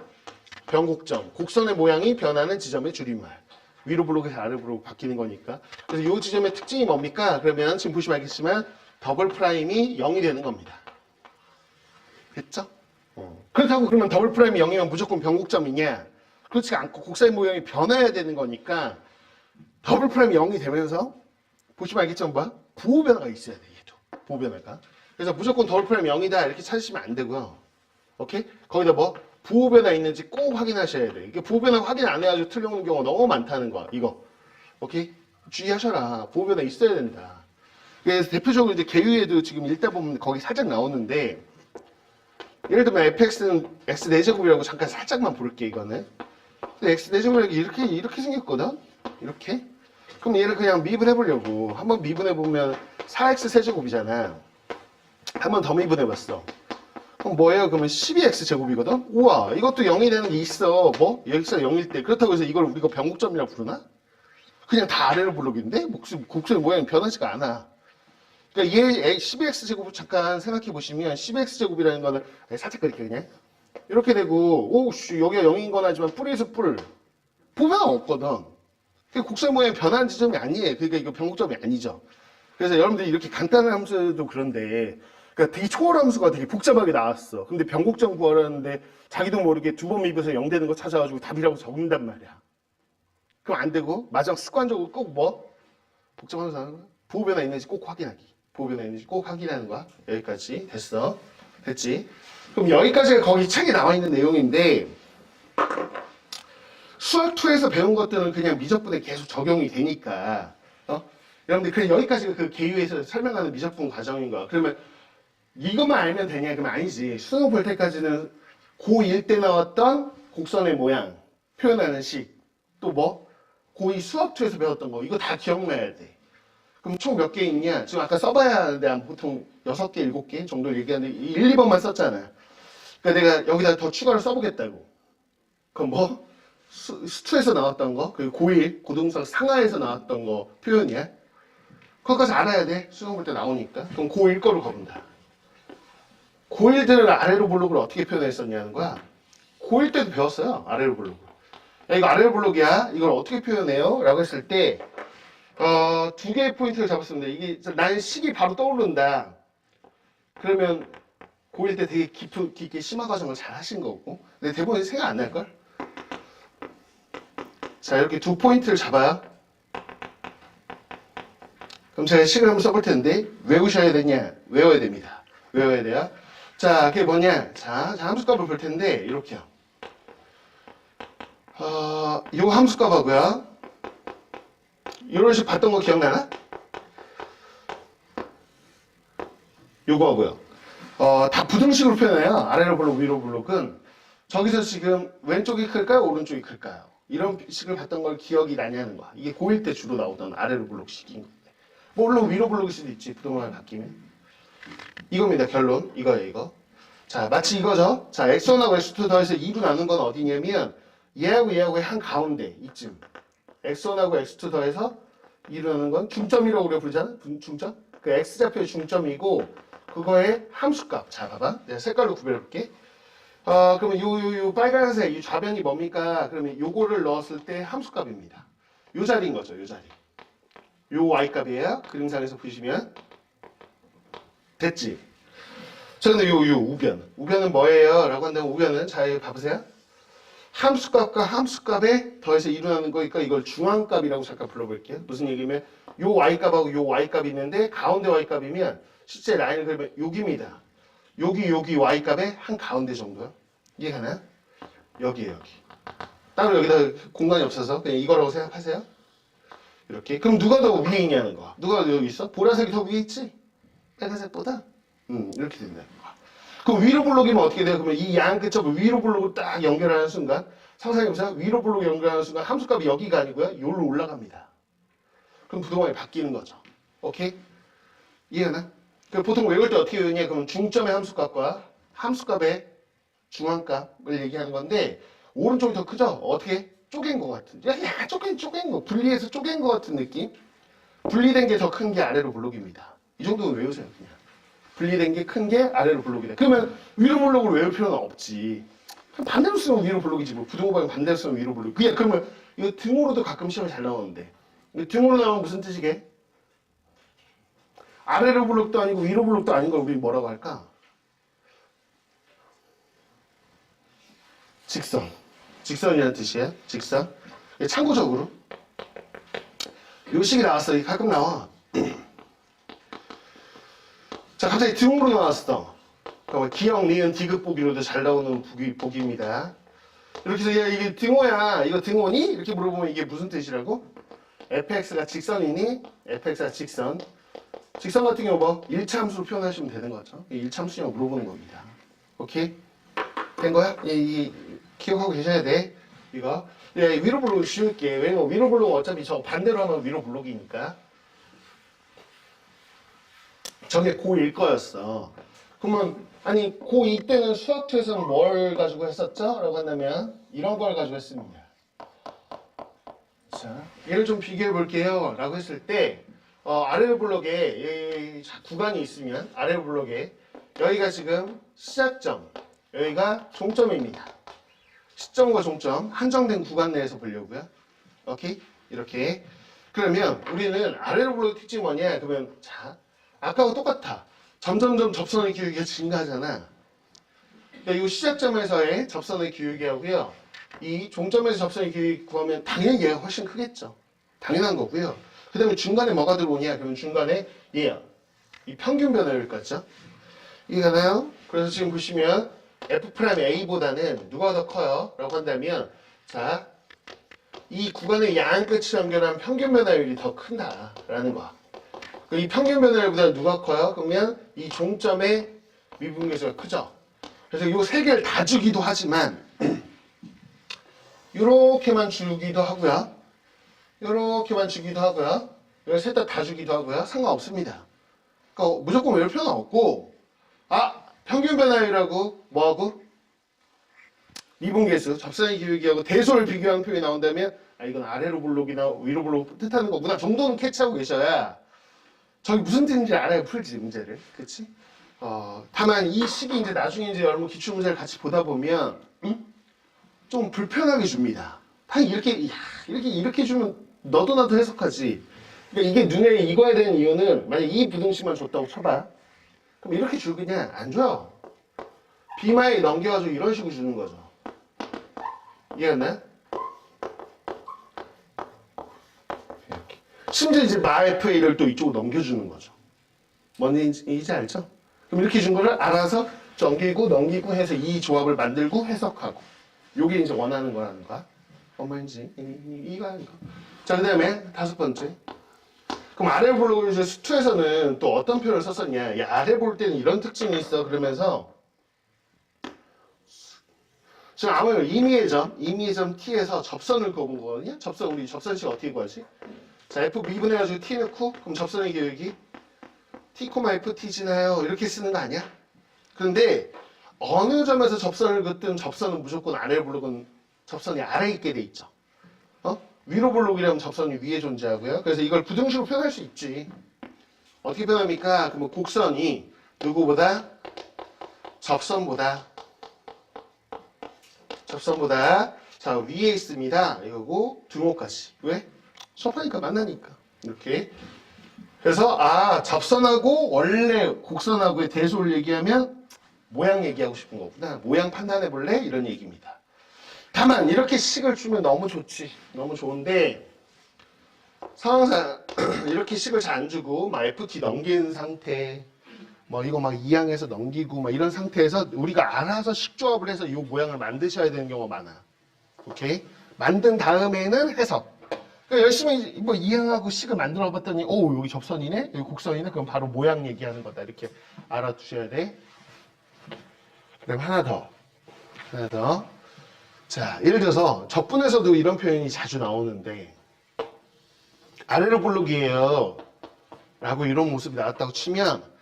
변곡점. 곡선의 모양이 변하는 지점의 줄임말. 위로 블록에서 아래로 블록 바뀌는 거니까. 그래서 이 지점의 특징이 뭡니까? 그러면 지금 보시면 알겠지만 더블 프라임이 0이 되는 겁니다. 됐죠? 그렇다고 그러면 더블 프라임이 0이면 무조건 변곡점이냐? 그렇지 않고 곡선의 모양이 변해야 되는 거니까 더블 프라임이 0이 되면서 보시면 알겠지만 뭐야? 부호 변화가 있어야 돼. 얘도. 부호 변화가. 그래서 무조건 더블 프라임이 0이다 이렇게 찾으시면 안 되고요. 오케이? 거기다 뭐 부호 변화 있는지 꼭 확인하셔야 돼. 이게 부호 변화 확인 안 해가지고 틀려오는 경우가 너무 많다는 거야. 이거. 오케이? 주의하셔라. 부호 변화 있어야 된다. 그래서 대표적으로 이제 계유에도 지금 읽다 보면 거기 살짝 나오는데 예를 들면 fx는 x 4제곱이라고 잠깐 살짝만 볼게 이거는. 근데 x 4제곱이라고 이렇게 생겼거든. 이렇게. 그럼 얘를 그냥 미분해 보려고 한번 미분해 보면 4x 세제곱이잖아. 한 번 더 미분해 봤어. 그럼 뭐예요? 그러면 12x 제곱이거든. 우와, 이것도 0이 되는 게 있어. 뭐? x가 0일 때. 그렇다고 해서 이걸 우리가 변곡점이라고 부르나? 그냥 다 아래로 블록인데 곡선의 모양이 변하지가 않아. 그러니까 얘 12x 제곱을 잠깐 생각해 보시면 12x 제곱이라는 거는 살짝 그렇게 그냥 이렇게 되고 오씨 여기가 0인 건 하지만 뿌리에서 뿔 보면 없거든. 그러니까 곡선 모양이 변하는 지점이 아니에요. 그러니까 이거 변곡점이 아니죠. 그래서 여러분들이 이렇게 간단한 함수도 그런데 그러니까 되게 초월 함수가 되게 복잡하게 나왔어. 근데 변곡점 구하라는데 자기도 모르게 두 번 미분해서 0 되는 거 찾아가지고 답이라고 적는단 말이야. 그럼 안 되고 마지막 습관적으로 꼭 뭐? 복잡한 함수 하는 거야? 부호 변화 있는지 꼭 확인하기. 부호 변화 있는지 꼭 확인하는 거야. 여기까지 됐어. 됐지? 그럼 여기까지가 거기 책에 나와 있는 내용인데 수학2에서 배운 것들은 그냥 미적분에 계속 적용이 되니까 여러분들 그냥 여기까지가 그 계유에서 설명하는 미적분 과정인 거야. 그러면 이것만 알면 되냐? 그러면 아니지. 수능 볼 때까지는 고1 때 나왔던 곡선의 모양 표현하는 식 또 뭐? 고2 수학2에서 배웠던 거 이거 다 기억나야 돼. 그럼 총 몇 개 있냐? 지금 아까 써봐야 하는데 보통 6개, 7개 정도 얘기하는데 1, 2번만 썼잖아. 그러니까 내가 여기다 더 추가로 써보겠다고. 그럼 뭐? 수투에서 나왔던 거, 그리고 고1, 고등수학 상하에서 나왔던 거 표현이야. 그것까지 알아야 돼. 수능 볼 때 나오니까. 그럼 고1 거로 가본다. 고1 때는 아래로 블록을 어떻게 표현했었냐는 거야. 고1 때도 배웠어요. 아래로 블록을. 야, 이거 아래로 블록이야. 이걸 어떻게 표현해요? 라고 했을 때 두 개의 포인트를 잡았습니다. 이게 나는 식이 바로 떠오른다. 그러면 고1 때 되게 깊게 심화 과정을 잘 하신 거고 근데 대부분 생각 안 날걸? 자 이렇게 두 포인트를 잡아요. 그럼 제가 식을 한번 써볼 텐데 외우셔야 되냐? 외워야 됩니다. 외워야 돼요. 자 그게 뭐냐? 자 함수값을 볼 텐데 이렇게요. 이거 함수값하고요. 이런 식 봤던 거 기억나나? 요거하고요. 다 부등식으로 표현해요. 아래로 블록, 위로 블록은. 저기서 지금 왼쪽이 클까요? 오른쪽이 클까요? 이런 식을 봤던 걸 기억이 나냐는 거야. 이게 고1 때 주로 나오던 아래로 블록식인 건데. 물론 위로 블록일 수도 있지. 부동안을 바뀌면. 이겁니다. 결론. 이거예요, 이거. 자, 마치 이거죠. 자, x1하고 x2 더해서 2로 나눈 건 어디냐면 얘하고 얘하고의 한 가운데 이쯤. x1하고 x2 더해서 2로 나눈 건 중점이라고 우리가 부르잖아. 중점. 그 x좌표의 중점이고 그거의 함수값. 자, 봐봐. 내가 색깔로 구별해볼게. 그러면 요 빨간색 이 좌변이 뭡니까? 그러면 요거를 넣었을 때 함수값입니다. 요 자리인 거죠, 요 자리. 요 y값이에요. 그림상에서 보시면 됐지. 자, 근데 요 우변은 뭐예요? 라고 한다면 우변은 자, 여기 봐보세요. 함수값과 함수값에 더해서 일어나는 거니까 이걸 중앙값이라고 잠깐 불러볼게요. 무슨 얘기냐면 요 y값하고 요 y값이 있는데 가운데 y값이면 실제 라인을 그리면 여기입니다. 여기 y값의 한 가운데 정도요. 이해가나요? 여기에요, 여기. 따로 여기다 공간이 없어서 그냥 이거라고 생각하세요. 이렇게. 그럼 누가 더 위에 있냐는 거. 누가 여기 있어? 보라색이 더 위에 있지? 빨간색보다? 이렇게 된다는 거. 그럼 위로 블록이면 어떻게 돼요? 그러면 이 양 끝점을 위로 블록으로 딱 연결하는 순간 상상해보세요. 위로 블록 연결하는 순간 함수값이 여기가 아니고요. 여기로 올라갑니다. 그럼 부동항이 바뀌는 거죠. 오케이? 이해하나? 그럼 보통 외울 때 어떻게 외우냐? 그러면 중점의 함수값과 함수값의 중앙값을 얘기하는 건데 오른쪽이 더 크죠? 어떻게? 쪼갠 것 같은. 야, 쪼갠 거. 분리해서 쪼갠 것 같은 느낌? 분리된 게 더 큰 게 아래로 블록입니다. 이 정도는 외우세요, 그냥. 분리된 게 큰 게 아래로 블록이다. 그러면 위로 블록을 외울 필요는 없지. 반대로 쓰면 위로 블록이지. 뭐 부동호방이 반대로 쓰면 위로 블록. 그러면 이거 등으로도 가끔 시험이 잘 나오는데. 등으로 나오면 무슨 뜻이게? 아래로 블록도 아니고 위로 블록도 아닌 걸 우리 뭐라고 할까? 직선. 직선이라는 뜻이에요. 직선. 참고적으로 요 식이 나왔어. 가끔 나와. 자, 갑자기 등으로 나왔어. 그러니까 기억, 니은, 디귿 보기로도 잘 나오는 보기입니다. 이렇게 해서 야, 이게 등호야. 이거 등호니? 이렇게 물어보면 이게 무슨 뜻이라고? fx가 직선이니? fx가 직선. 직선 같은 경우 뭐 1차 함수로 표현하시면 되는 거죠. 1차 함수냐고 물어보는 겁니다. 오케이? 된 거야? 이 기억하고 계셔야 돼. 이거. 위로 블록 쉬울게. 왜냐면 위로 블록은 어차피 저 반대로 하면 위로 블록이니까. 저게 고1 거였어. 그러면 아니 고2 때는 수학2에서는 뭘 가지고 했었죠? 라고 한다면 이런 걸 가지고 했습니다. 자, 얘를 좀 비교해 볼게요. 라고 했을 때 아래 블록에 구간이 있으면 아래 블록에 여기가 지금 시작점, 여기가 종점입니다. 시점과 종점 한정된 구간 내에서 보려고요. 오케이? 이렇게. 그러면 우리는 아래로 블록 특징이 뭐냐? 그러면 자, 아까하고 똑같아. 점점점 접선의 기울기가 증가하잖아. 그러니까 이 시작점에서의 접선의 기울기하고요. 이 종점에서 접선의 기울기 구하면 당연히 얘가 훨씬 크겠죠. 당연한 거고요. 그 다음에 중간에 뭐가 들어오냐? 그러면 중간에 얘야. 이 평균 변화율 같죠? 이해가나요? 그래서 지금 보시면 F'A보다는 누가 더 커요? 라고 한다면 자, 이 구간의 양 끝을 연결한 평균 변화율이 더 큰다라는 거. 이 평균 변화율보다 누가 커요? 그러면 이 종점의 미분계수가 크죠. 그래서 이 세 개를 다 주기도 하지만 이렇게만 주기도 하고요. 이렇게만 주기도 하고요. 이걸 셋 다 주기도 하고요. 상관없습니다. 그러니까 무조건 외울 필요는 없고 평균 변화율하고 뭐하고? 미분계수, 접선의 기울기하고 대소를 비교한 표현이 나온다면 이건 아래로 블록이나 위로 블록 뜻하는 거구나 정도는 캐치하고 계셔야 저기 무슨 뜻인지 알아야 풀지 문제를. 그렇지? 다만 이 식이 이제 나중에 이제 여러분 기출문제를 같이 보다 보면 좀 불편하게 줍니다. 다 이렇게 주면 너도 나도 해석하지. 그러니까 이게 눈에 익어야 되는 이유는 만약 이 부등식만 줬다고 쳐봐. 그럼 이렇게 주느냐? 안 줘요. B마에 넘겨가지고 이런 식으로 주는 거죠. 이해했나요? 이렇게. 심지어 이제 마FA를 또 이쪽으로 넘겨주는 거죠. 뭔지 이제 알죠? 그럼 이렇게 준 거를 알아서 넘기고 해서 이 조합을 만들고 해석하고. 요게 이제 원하는 거라는 거야. 뭔지 이거 하는 거. 자, 그 다음에 5번째. 그럼 아래 블록을 이제 수투에서는 또 어떤 표현을 썼었냐? 아래 볼 때는 이런 특징이 있어. 그러면서 지금 아무래도 임의의 점 t에서 접선을 그어본 거거든요. 우리 접선식 어떻게 구하지? 자, f 미분해가지고 t 넣고 그럼 접선의 기울기 t, f t 지나요. 이렇게 쓰는 거 아니야? 그런데 어느 점에서 접선을 긋든 접선은 무조건 아래 블록은 접선이 아래에 있게 돼 있죠. 위로 블록이라면 접선이 위에 존재하고요. 그래서 이걸 부등식으로 표현할 수 있지. 어떻게 표현합니까? 그러면 곡선이 누구보다? 접선보다 접선보다 자 위에 있습니다. 이거고 등호까지. 왜? 수업하니까 만나니까. 이렇게. 그래서 접선하고 원래 곡선하고의 대소를 얘기하면 모양 얘기하고 싶은 거구나. 모양 판단해 볼래? 이런 얘기입니다. 다만 이렇게 식을 주면 너무 좋지. 너무 좋은데 상황상 이렇게 식을 잘 안 주고 막 FT 넘기는 상태 뭐 이거 막 이항해서 넘기고 막 이런 상태에서 우리가 알아서 식조합을 해서 이 모양을 만드셔야 되는 경우가 많아. 오케이? 만든 다음에는 해석. 그러니까 열심히 뭐 이항하고 식을 만들어 봤더니 여기 접선이네? 여기 곡선이네? 그럼 바로 모양 얘기하는 거다. 이렇게 알아두셔야 돼. 그다음 하나 더. 자, 예를 들어서 적분에서도 이런 표현이 자주 나오는데 아래로 볼록이에요 라고 이런 모습이 나왔다고 치면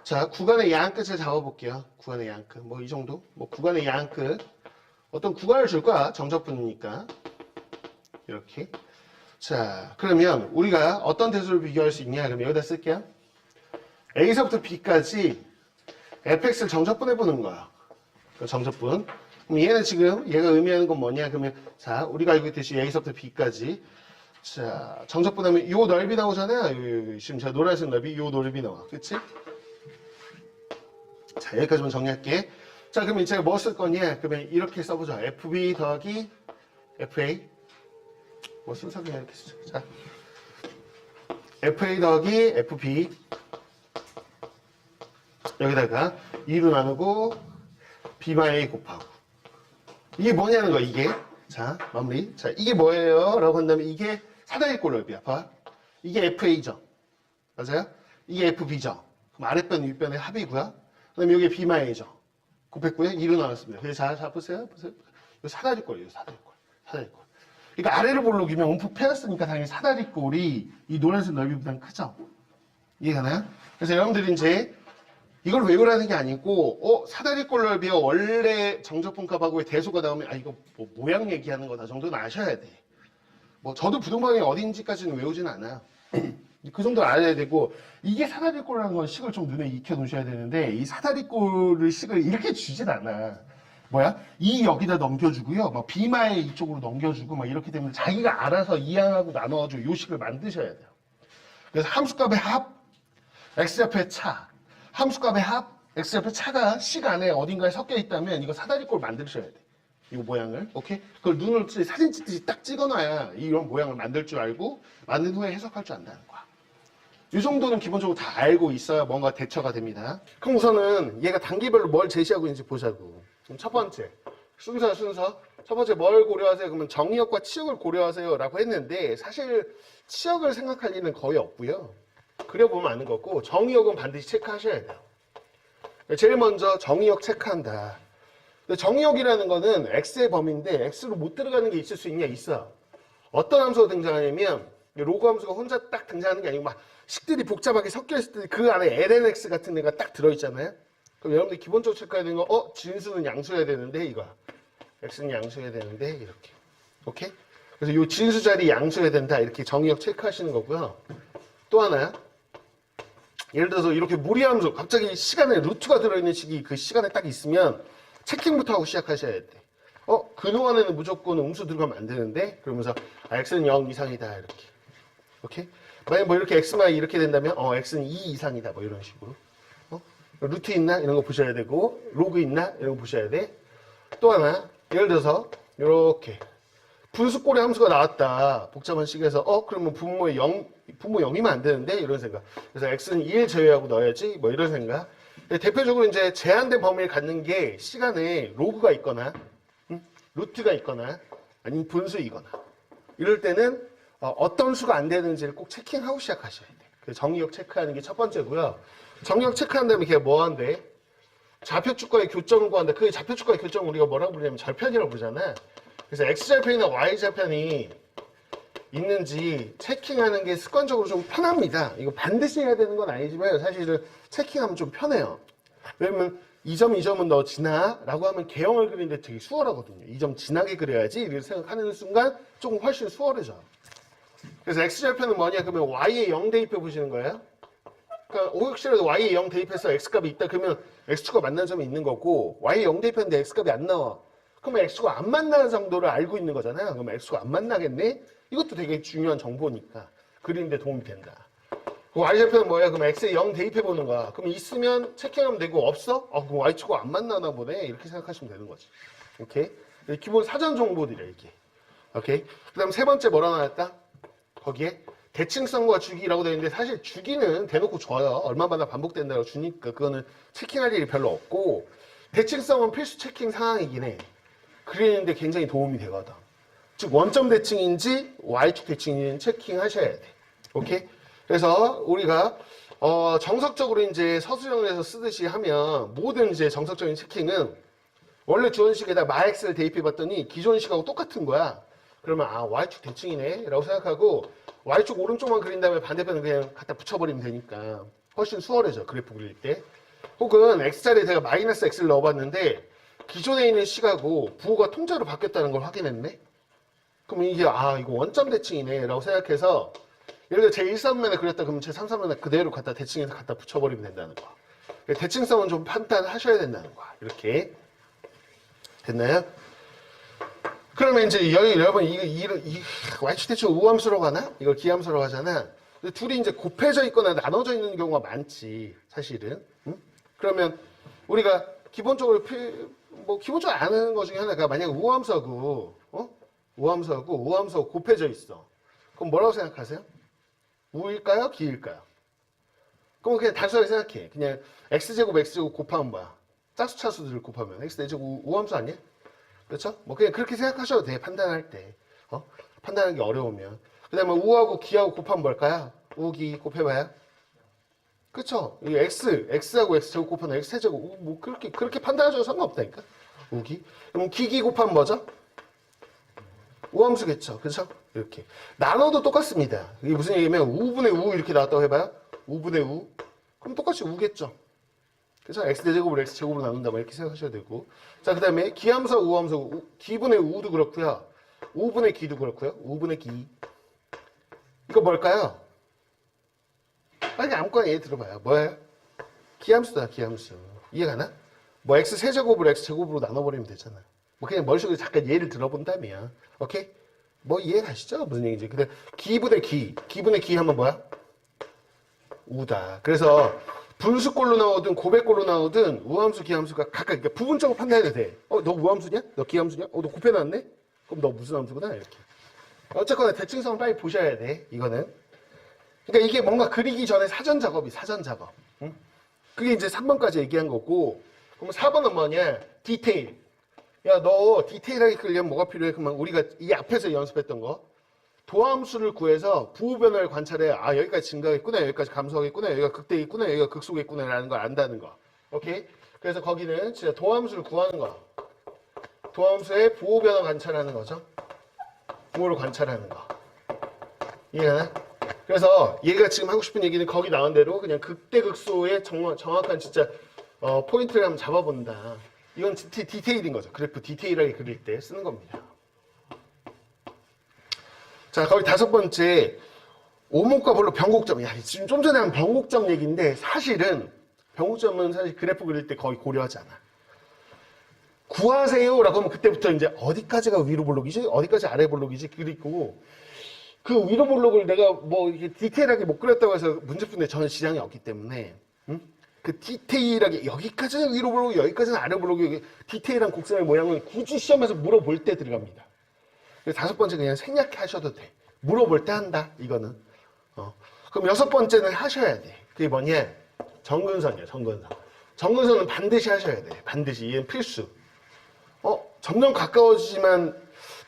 자, 구간의 양끝을 잡아볼게요. 구간의 양끝. 뭐 이 정도? 뭐 구간의 양끝. 어떤 구간을 줄 거야. 정적분이니까. 이렇게. 자, 그러면 우리가 어떤 대수를 비교할 수 있냐? 그럼 여기다 쓸게요. A서부터 B까지 fx를 정적분 해보는 거야. 정적분. 그럼 얘는 지금 얘가 의미하는 건 뭐냐? 그러면 자, 우리가 알고 있듯이 A서부터 B까지 자, 정적분하면 요 넓이 나오잖아요. 지금 제가 노란색 넓이 요 넓이 나와. 그치? 자, 여기까지만 정리할게. 자, 그러면 제가 뭐 쓸 거냐? 그러면 이렇게 써보자. FB 더하기 FA. 뭐 순서 그냥 이렇게 쓰자. 자, FA 더하기 FB. 여기다가 2로 나누고 B-A 곱하고. 이게 뭐냐는 거야, 이게. 자, 마무리. 자, 이게 뭐예요? 라고 한다면 이게 사다리꼴 넓이야. 봐. 이게 FA죠. 맞아요? 이게 FB죠. 그럼 아랫변, 윗변의 합이고요. 그 다음에 여기 B-A죠. 곱했고요. 2로 나눴습니다. 그래서 자, 보세요. 이거 사다리꼴이에요, 사다리꼴. 그러니까 아래로 볼록이면 움푹 패였으니까 당연히 사다리꼴이 이 노란색 넓이보다는 크죠. 이해가나요? 그래서 여러분들이 이제 이걸 외우라는 게 아니고 사다리꼴 넓이가 원래 정적분값하고의 대소가 나오면 이거 뭐 모양 얘기하는 거다 정도는 아셔야 돼. 뭐 저도 부동방이 어딘지까지는 외우진 않아요. 그 정도는 알아야 되고 이게 사다리꼴이라는 건 식을 좀 눈에 익혀 놓으셔야 되는데 이 사다리꼴을 식을 이렇게 주진 않아. 이 여기다 넘겨주고요. 막 비마에 이쪽으로 넘겨주고 막 이렇게 되면 자기가 알아서 이항하고 나눠가지고 요 식을 만드셔야 돼요. 그래서 함수값의 합, x좌표의 차. 함수값의 합, x좌표 차가 식 안에 어딘가에 섞여 있다면 이거 사다리꼴 만드셔야 돼. 이거 모양을. 오케이? 그걸 눈을 사진 찍듯이 딱 찍어놔야 이런 모양을 만들 줄 알고 만든 후에 해석할 줄 안다는 거야. 이 정도는 기본적으로 다 알고 있어야 뭔가 대처가 됩니다. 그럼 우선은 얘가 단계별로 뭘 제시하고 있는지 보자고. 그럼 첫 번째 순서. 첫 번째 뭘 고려하세요? 그러면 정의역과 치역을 고려하세요 라고 했는데 사실 치역을 생각할 일은 거의 없고요. 그려보면 아는 거고 정의역은 반드시 체크하셔야 돼요. 제일 먼저 정의역 체크한다. 정의역이라는 거는 x의 범위인데 x로 못 들어가는 게 있을 수 있냐? 있어. 어떤 함수가 등장하냐면 로그 함수가 혼자 딱 등장하는 게 아니고 막 식들이 복잡하게 섞여 있을 때 그 안에 lnx 같은 애가 딱 들어있잖아요. 그럼 여러분들 기본적으로 체크해야 되는 거 진수는 양수해야 되는데 이거 x는 양수해야 되는데 이렇게. 오케이? 그래서 이 진수 자리 양수해야 된다. 이렇게 정의역 체크하시는 거고요. 또 하나 예를 들어서 이렇게 무리함수 갑자기 시간에 루트가 들어있는 식이 그 시간에 딱 있으면 체킹부터 하고 시작하셔야 돼. 그동안에는 무조건 음수 들어가면 안 되는데 그러면서 x는 0 이상이다 이렇게. 오케이? 만약 뭐 이렇게 x만 이렇게 된다면 x는 2 이상이다 뭐 이런 식으로. 루트 있나? 이런 거 보셔야 되고 로그 있나? 이런 거 보셔야 돼. 또 하나 예를 들어서 이렇게 분수꼴의 함수가 나왔다. 복잡한 식에서 그러면 분모 0이면 안 되는데 이런 생각. 그래서 x는 1 제외하고 넣어야지 뭐 이런 생각. 대표적으로 이제 제한된 범위를 갖는 게 시간에 로그가 있거나 루트가 있거나 아니면 분수이거나 이럴 때는 어떤 수가 안 되는지를 꼭 체킹하고 시작하셔야 돼. 그래서 정의역 체크하는 게 첫 번째고요. 정의역 체크한 다음에 걔가 뭐 한대? 좌표축과의 교점을 구한다. 그 좌표축과의 교점을 우리가 뭐라고 부르냐면 절편이라고 부르잖아. 그래서 x절편이나 y절편이 있는지 체킹하는 게 습관적으로 좀 편합니다. 이거 반드시 해야 되는 건 아니지만 사실은 체킹하면 좀 편해요. 왜냐면 이 점은 너 지나? 라고 하면 개형을 그리는데 되게 수월하거든요. 이 점 지나게 그려야지 이렇게 생각하는 순간 조금 훨씬 수월해져. 그래서 x절편은 뭐냐? 그러면 y에 0 대입해 보시는 거예요. 그러니까 혹시라도 y에 0 대입해서 x값이 있다 그러면 x축과 만난 점이 있는 거고 y에 0 대입했는데 x값이 안 나와. 그럼 x가 안 만나는 정도를 알고 있는 거잖아요. 그럼 x가 안 만나겠네? 이것도 되게 중요한 정보니까 그리는데 도움이 된다. 그 y좌표는 뭐야? 그럼 x에 0 대입해 보는 거야. 그럼 있으면 체킹하면 되고 없어? 그럼 y축과 안 만나나 보네. 이렇게 생각하시면 되는 거지. 오케이? 기본 사전 정보들이야 이게. 오케이? 그다음 세 번째 뭐라 나왔다? 거기에 대칭성과 주기라고 되어 있는데 사실 주기는 대놓고 줘요. 얼마마다 반복된다고 주니까 그거는 체킹할 일이 별로 없고 대칭성은 필수 체킹 상황이긴 해. 그리는데 굉장히 도움이 되거든. 즉 원점 대칭인지 y축 대칭인지 체킹하셔야 돼. 오케이? 그래서 우리가 정석적으로 이제 서술형에서 쓰듯이 하면 모든 이제 정석적인 체킹은 원래 주어식에다 마x를 대입해 봤더니 기존 식하고 똑같은 거야. 그러면 y축 대칭이네 라고 생각하고 y축 오른쪽만 그린 다음에 반대편은 그냥 갖다 붙여버리면 되니까 훨씬 수월해져 그래프 그릴 때. 혹은 x자리에 제가 마이너스 x를 넣어봤는데 기존에 있는 식하고 부호가 통자로 바뀌었다는 걸 확인했네. 그럼 이게 이거 원점 대칭이네 라고 생각해서 예를 들어 제1사분면에 그렸다 그러면 제3사분면에 그대로 갖다 대칭해서 갖다 붙여버리면 된다는 거야. 대칭성은 좀 판단하셔야 된다는 거야. 이렇게 됐나요? 그러면 이제 여러분 이 y축 대칭 우함수로 가나? 이걸 기함수로 하잖아. 근데 둘이 이제 곱해져 있거나 나눠져 있는 경우가 많지 사실은. 응? 그러면 우리가 기본적으로 기본적으로 아는 것 중에 하나가 만약에 우함수하고 우함수하고 곱해져 있어. 그럼 뭐라고 생각하세요? 우일까요? 기일까요? 그럼 그냥 단순하게 생각해. 그냥 x제곱 곱하면 뭐야? 짝수차수들을 곱하면 x제곱 우함수 아니야? 그렇죠? 그냥 그렇게 생각하셔도 돼. 판단할 때. 판단하기 어려우면. 그 다음에 우하고 기하고 곱하면 뭘까요? 우기 곱해봐요. 그쵸? 이 x하고 x제곱 곱하면 x제곱. 그렇게 판단하셔도 상관없다니까? 우기. 그럼 기기 곱하면 뭐죠? 우함수겠죠. 그렇죠? 이렇게. 나눠도 똑같습니다. 이게 무슨 얘기냐면 우분의 우 이렇게 나왔다고 해봐요. 우분의 우. 그럼 똑같이 우겠죠. 그래서 x제곱을 x제곱으로 나눈다 이렇게 생각하셔야 되고. 자, 그 다음에 기함수, 우함수, 기분의 우도 그렇고요. 우분의 기도 그렇고요. 우분의 기. 이거 뭘까요? 빨리 아무거나 예를 들어봐요. 뭐예요? 기함수다, 기함수. 이해가나? x 세제곱을 x제곱으로 나눠버리면 되잖아. 그냥 머릿속에 잠깐 예를 들어본다면. 오케이? 이해 가시죠? 무슨 얘기인지. 근데 기분의 기 하면 뭐야? 우다. 그래서 분수꼴로 나오든 고백꼴로 나오든 우함수, 기함수가 각각 그러니까 부분적으로 판단해도 돼. 너 우함수냐? 너 기함수냐? 너 곱해놨네? 그럼 너 무슨 함수구나? 이렇게. 어쨌거나 대칭성을 빨리 보셔야 돼. 이거는. 그러니까 이게 뭔가 그리기 전에 사전 작업. 응? 그게 이제 3번까지 얘기한 거고. 그럼 4번은 뭐냐? 디테일. 야, 너 디테일하게 그리려면 뭐가 필요해? 그러면 우리가 이 앞에서 연습했던 거. 도함수를 구해서 부호 변화를 관찰해. 여기까지 증가했구나, 여기까지 감소하겠구나, 여기가 극대겠구나, 여기가 극소겠구나라는 걸 안다는 거. 오케이? 그래서 거기는 진짜 도함수를 구하는 거. 도함수의 부호 변화 관찰하는 거죠. 부호를 관찰하는 거. 이해가나? 그래서 얘가 지금 하고 싶은 얘기는 거기 나온 대로 그냥 극대극소의 정확한 진짜 포인트를 한번 잡아본다. 이건 디테일인 거죠. 그래프 디테일하게 그릴 때 쓰는 겁니다. 자, 거기 5번째 오목과 볼록 변곡점. 지금 좀 전에 한 변곡점 얘기인데 사실은 변곡점은 사실 그래프 그릴 때 거의 고려하지 않아. 구하세요라고 하면 그때부터 이제 어디까지가 위로 볼록이지, 어디까지 아래 볼록이지 그리고 그 위로 볼록을 내가 이렇게 디테일하게 못 그렸다고 해서 문제 푸는데 전혀 지장이 없기 때문에 그 디테일하게 여기까지는 위로 볼록, 여기까지는 아래 볼록, 디테일한 곡선의 모양을 굳이 시험에서 물어볼 때 들어갑니다. 그래서 5번째 그냥 생략해 하셔도 돼. 물어볼 때 한다. 이거는. 그럼 6번째는 하셔야 돼. 그게 뭐냐? 정근선이야. 정근선. 정근선은 반드시 하셔야 돼. 반드시. 얘는 필수. 점점 가까워지지만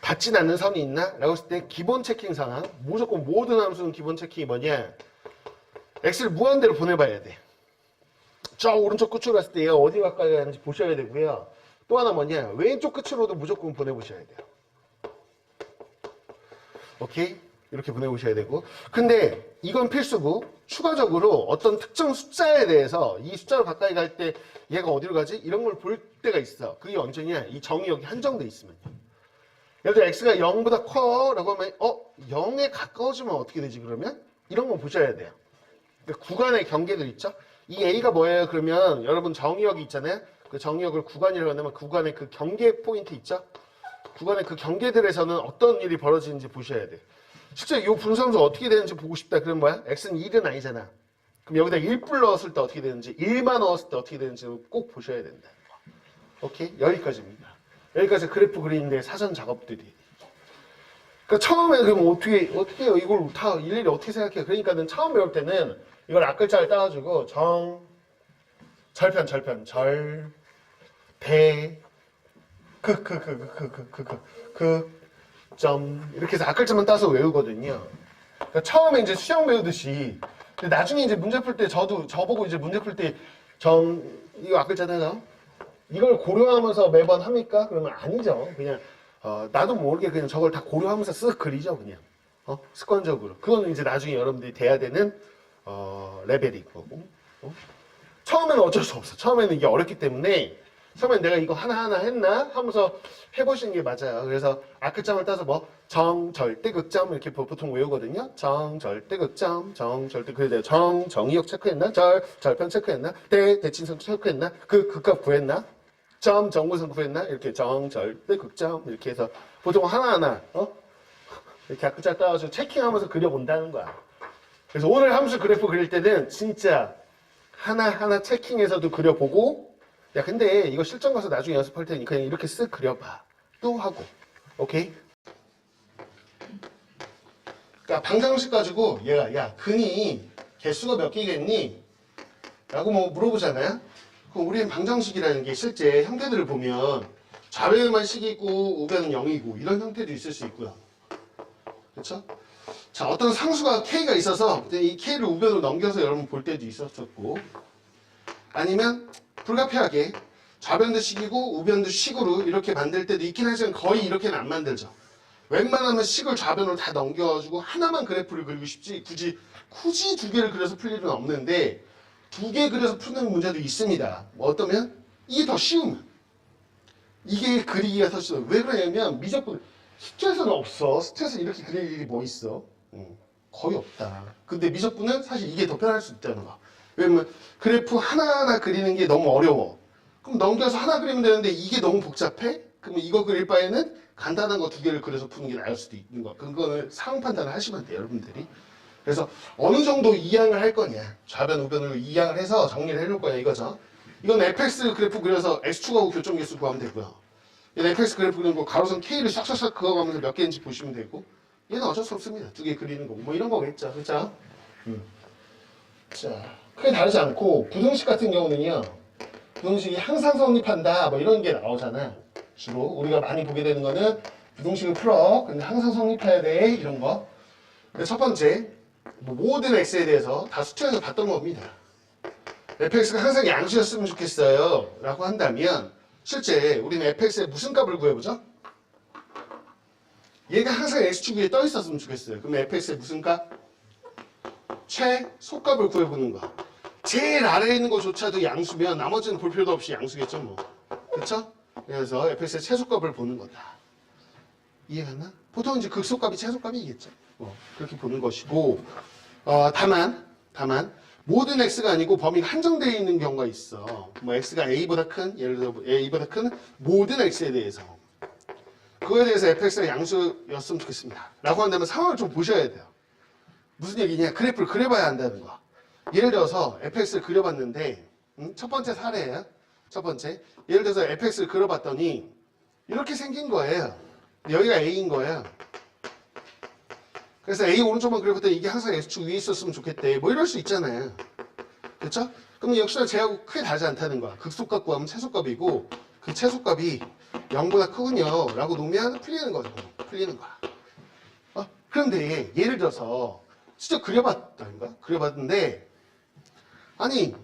닿진 않는 선이 있나? 라고 했을 때 기본 체킹 상황. 무조건 모든 함수는 기본 체킹이 뭐냐? x를 무한대로 보내봐야 돼. 저 오른쪽 끝으로 갔을 때 얘가 어디 가까이 가는지 보셔야 되고요. 또 하나 뭐냐? 왼쪽 끝으로도 무조건 보내보셔야 돼요. 오케이? 이렇게 보내보셔야 되고. 근데 이건 필수고 추가적으로 어떤 특정 숫자에 대해서 이 숫자로 가까이 갈 때 얘가 어디로 가지? 이런 걸 볼 때가 있어. 그게 언제냐? 이 정이 여기 한정돼 있으면요. 예를 들어 x가 0보다 커 라고 하면 0에 가까워지면 어떻게 되지 그러면? 이런 거 보셔야 돼요. 그러니까 구간의 경계들 있죠? 이 a가 뭐예요? 그러면 여러분 정의역이 있잖아요? 그 정의역을 구간이라고 한다면 구간의 그 경계 포인트 있죠? 구간의 그 경계들에서는 어떤 일이 벌어지는지 보셔야 돼. 실제 이 분수함수 어떻게 되는지 보고 싶다. 그럼 뭐야? x는 1은 아니잖아. 그럼 여기다 1불 넣었을 때 어떻게 되는지, 1만 넣었을 때 어떻게 되는지 꼭 보셔야 된다. 오케이? 여기까지입니다. 여기까지 그래프 그리는데 사전 작업들이. 그러니까 처음에 그럼 어떻게 해요? 이걸 다 일일이 어떻게 생각해요? 그러니까는 처음 배울 때는 이걸 앞글자를 따가지고 절편, 대, 점 이렇게 해서 앞글자만 따서 외우거든요. 그러니까 처음에 이제 수영 배우듯이, 근데 나중에 이제 문제 풀 때 저보고 이제 문제 풀 때 이거 앞글자잖아요. 이걸 고려하면서 매번 합니까? 그러면 아니죠. 그냥 나도 모르게 그냥 저걸 다 고려하면서 쓱 그리죠, 그냥. 습관적으로. 그거는 이제 나중에 여러분들이 돼야 되는 레벨인 거고. 처음에는 어쩔 수 없어. 처음에는 이게 어렵기 때문에 처음엔 내가 이거 하나하나 했나? 하면서 해보시는 게 맞아요. 그래서 앞글자를 따서 뭐 정절대극점 이렇게 보통 외우거든요. 정절대극점, 그래서 정의역 체크했나? 절편 체크했나? 대칭성 체크했나? 극값 구했나? 정근선 구했나? 이렇게 정절대극점 이렇게 해서 보통 하나하나 이렇게 앞글자 따가지고 체킹하면서 그려본다는 거야. 그래서 오늘 함수 그래프 그릴 때는 진짜 하나하나 체킹해서도 그려보고, 야 근데 이거 실전 가서 나중에 연습할 테니 그냥 이렇게 쓱 그려봐 또 하고. 오케이? 그러니까 방정식 가지고 얘가 야 근이 개수가 몇 개겠니? 라고 뭐 물어보잖아요. 그럼 우리는 방정식이라는 게 실제 형태들을 보면 좌변에만 식이 있고 우변은 0이고 이런 형태도 있을 수 있고요. 그렇죠? 자, 어떤 상수가 k가 있어서 이 k를 우변으로 넘겨서 여러분 볼 때도 있었었고, 아니면 불가피하게 좌변도 식이고 우변도 식으로 이렇게 만들 때도 있긴 하지만 거의 이렇게는 안 만들죠. 웬만하면 식을 좌변으로 다 넘겨가지고 하나만 그래프를 그리고 싶지 굳이 두 개를 그려서 풀 일은 없는데, 두 개 그려서 푸는 문제도 있습니다. 뭐 어떠면 이게 더 쉬우면 이게 그리기가 더 쉬워요. 왜 그러냐면 미적분 수트에서는 없어. 수트에서 이렇게 그릴 일이 뭐 있어? 거의 없다. 근데 미적분은 사실 이게 더 편할 수 있다는 거. 왜냐면 그래프 하나하나 그리는 게 너무 어려워. 그럼 넘겨서 하나 그리면 되는데 이게 너무 복잡해? 그러면 이거 그릴 바에는 간단한 거 두 개를 그려서 푸는 게 나을 수도 있는 거. 그거는 상황 판단을 하시면 돼요, 여러분들이. 그래서 어느 정도 이항을 할 거냐, 좌변 우변으로 이항을 해서 정리를 해놓을 거냐 이거죠. 이건 fx 그래프 그려서 x축하고 교점계수 구하면 되고요. 얘는 fx 그래프 그리는 거 가로선 k를 샥샥샥 그어가면서 몇 개인지 보시면 되고, 얘는 어쩔 수 없습니다. 두 개 그리는 거고 뭐 이런 거겠죠, 그렇죠? 자, 크게 다르지 않고 부등식 같은 경우는요, 부등식이 항상 성립한다 뭐 이런 게 나오잖아. 주로 우리가 많이 보게 되는 거는 부등식을 풀어 근데 항상 성립해야 돼 이런 거. 근데 첫 번째 뭐 모든 x에 대해서 다 수트에서 봤던 겁니다. fx가 항상 양수였으면 좋겠어요 라고 한다면 실제 우리는 fx의 무슨 값을 구해보죠? 얘가 항상 x축 위에 떠 있었으면 좋겠어요. 그럼 fx의 무슨 값? 최소값을 구해보는 거. 제일 아래에 있는 거조차도 양수면 나머지는 볼 필요도 없이 양수겠죠 뭐. 그쵸? 그래서 fx의 최소값을 보는 거다. 이해가나? 보통 이제 극소값이 최소값이겠죠. 그렇게 보는 것이고, 다만 모든 x가 아니고 범위가 한정되어 있는 경우가 있어. 뭐 x가 a보다 큰, 예를 들어 a보다 큰 모든 x에 대해서, 그거에 대해서 fx가 양수였으면 좋겠습니다 라고 한다면 상황을 좀 보셔야 돼요. 무슨 얘기냐? 그래프를 그려봐야 한다는 거. 예를 들어서 fx를 그려봤는데, 첫 번째 사례예요. 첫 번째, 예를 들어서 fx를 그려봤더니 이렇게 생긴 거예요. 여기가 a인 거예요. 그래서 a 오른쪽만 그려봤더니 이게 항상 x축 위에 있었으면 좋겠대. 뭐 이럴 수 있잖아요. 그렇죠? 그럼 역시나 쟤하고 크게 다르지 않다는 거야. 극소값 구하면 최소값이고 그 최소값이 0보다 크군요 라고 놓으면 풀리는 거죠. 풀리는 거야. 그런데 예를 들어서 진짜 그려봤다는가? 그려봤는데 아니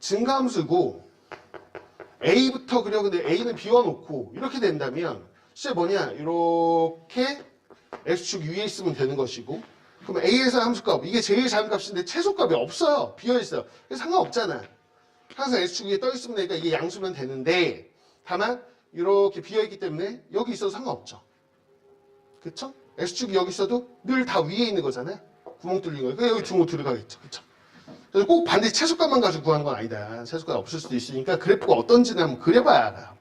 증가함수고 a부터 그려 근데 a는 비워놓고 이렇게 된다면 진짜 뭐냐? 이렇게 x축 위에 있으면 되는 것이고, 그럼 a에서 함수값 이게 제일 작은 값인데 최소값이 없어요. 비어있어요. 그래서 상관없잖아. 항상 x축 위에 떠있으면 되니까 이게 양수면 되는데, 다만 이렇게 비어있기 때문에 여기 있어도 상관없죠. 그쵸? x축이 여기 있어도 늘 다 위에 있는 거잖아요. 구멍 뚫린 거예요. 그러니까 여기 주먹 들어가겠죠. 그쵸? 그래서 꼭 반드시 최소값만 가지고 구하는 건 아니다. 최소값 없을 수도 있으니까 그래프가 어떤지는 한번 그려봐야 알아.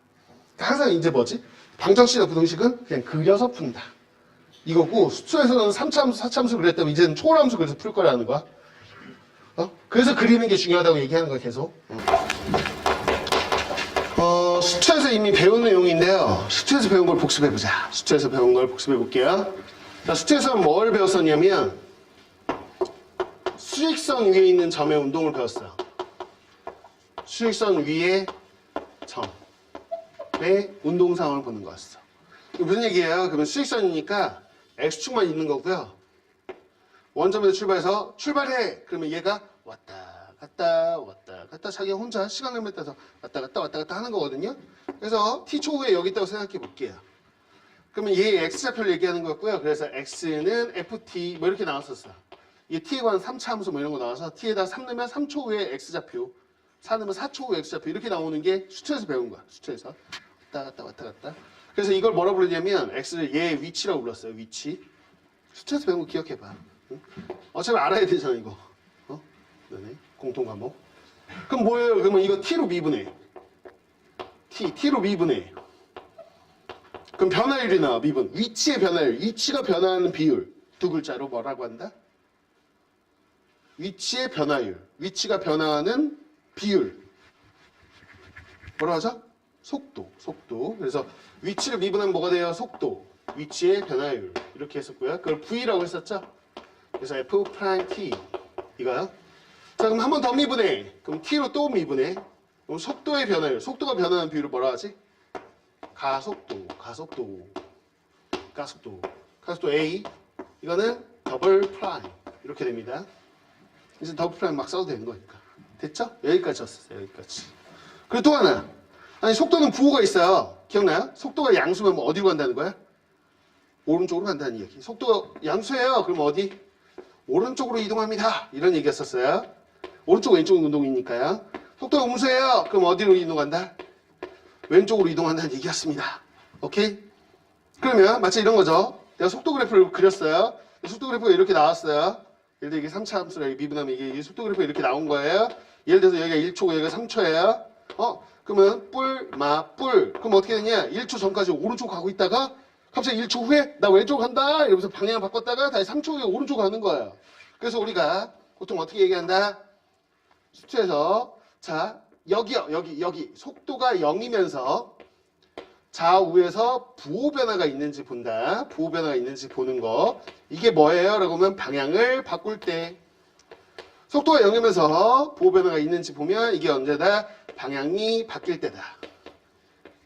항상 이제 뭐지? 방정식이나 부등식은 그냥 그려서 푼다. 이거고 수투에서는 3차 함수, 4차 함수 그랬다면 이제는 초월함수 그래서 풀 거라는 거야. 그래서 그리는 게 중요하다고 얘기하는 거야 계속. 수투에서 이미 배운 내용인데요. 수투에서 배운 걸 복습해보자. 수투에서 배운 걸 복습해볼게요. 자, 수투에서 뭘 배웠었냐면 수직선 위에 있는 점의 운동을 배웠어요. 수직선 위에 점의 운동 상황을 보는 거였어. 이게 무슨 얘기예요? 그러면 수직선이니까 X축만 있는 거고요. 원점에서 출발해서 출발해! 그러면 얘가 왔다 갔다 자기가 혼자 시간을 맺다서 왔다 갔다 하는 거거든요. 그래서 T초 후에 여기 있다고 생각해 볼게요. 그러면 얘 X좌표를 얘기하는 거였고요. 그래서 X는 FT 뭐 이렇게 나왔었어요. 이게 T에 관한 3차 함수 뭐 이런 거 나와서 T에다 3 넣으면 3초 후에 X좌표, 4 넣으면 4초 후에 X좌표 이렇게 나오는 게 수투에서 배운 거야. 수투에서 왔다 갔다. 그래서 이걸 뭐라 부르냐면 X를 얘 위치라고 불렀어요. 위치. 수투에서 배운 거 기억해봐. 응? 어차피 알아야 되잖아 이거. 네네. 공통 과목. 그럼 뭐예요? 그러면 이거 T로 미분해. T로 미분해. 그럼 변화율이 나와. 미분. 위치의 변화율. 위치가 변화하는 비율. 두 글자로 뭐라고 한다? 위치의 변화율. 위치가 변화하는 비율. 뭐라 하죠? 속도. 그래서 위치를 미분하면 뭐가 돼요? 속도. 위치의 변화율. 이렇게 했었고요. 그걸 V라고 했었죠? 그래서 F'T. 이거요. 자, 그럼 한 번 더 미분해. 그럼 T로 또 미분해. 그럼 속도의 변화율. 속도가 변하는 비율을 뭐라 하지? 가속도 A. 이거는 더블 프라임. 이렇게 됩니다. 이제 더블 프라임 막 써도 되는 거니까. 됐죠? 여기까지 썼어요. 여기까지. 그리고 또 하나. 아니, 속도는 부호가 있어요. 기억나요? 속도가 양수면 뭐 어디로 간다는 거야? 오른쪽으로 간다는 얘기. 속도가 양수예요. 그럼 어디? 오른쪽으로 이동합니다. 이런 얘기였었어요. 오른쪽 왼쪽 운동이니까요. 속도가 음수예요. 그럼 어디로 이동한다? 왼쪽으로 이동한다는 얘기였습니다. 오케이? 그러면 마치 이런 거죠. 내가 속도 그래프를 그렸어요. 속도 그래프가 이렇게 나왔어요. 예를 들어 이게 3차 함수라 미분하면 이게 속도 그래프가 이렇게 나온 거예요. 예를 들어서 여기가 1초고 여기가 3초예요. 그러면 뿔. 그럼 어떻게 되냐? 1초 전까지 오른쪽 가고 있다가 갑자기 1초 후에 나 왼쪽 간다 이러면서 방향을 바꿨다가 다시 3초 후에 오른쪽 가는 거예요. 그래서 우리가 보통 어떻게 얘기한다? 수트에서 자 여기요 여기 속도가 0이면서 좌우에서 부호 변화가 있는지 본다. 부호 변화가 있는지 보는 거. 이게 뭐예요? 라고 하면 방향을 바꿀 때 속도가 0이면서 부호 변화가 있는지 보면 이게 언제다? 방향이 바뀔 때다.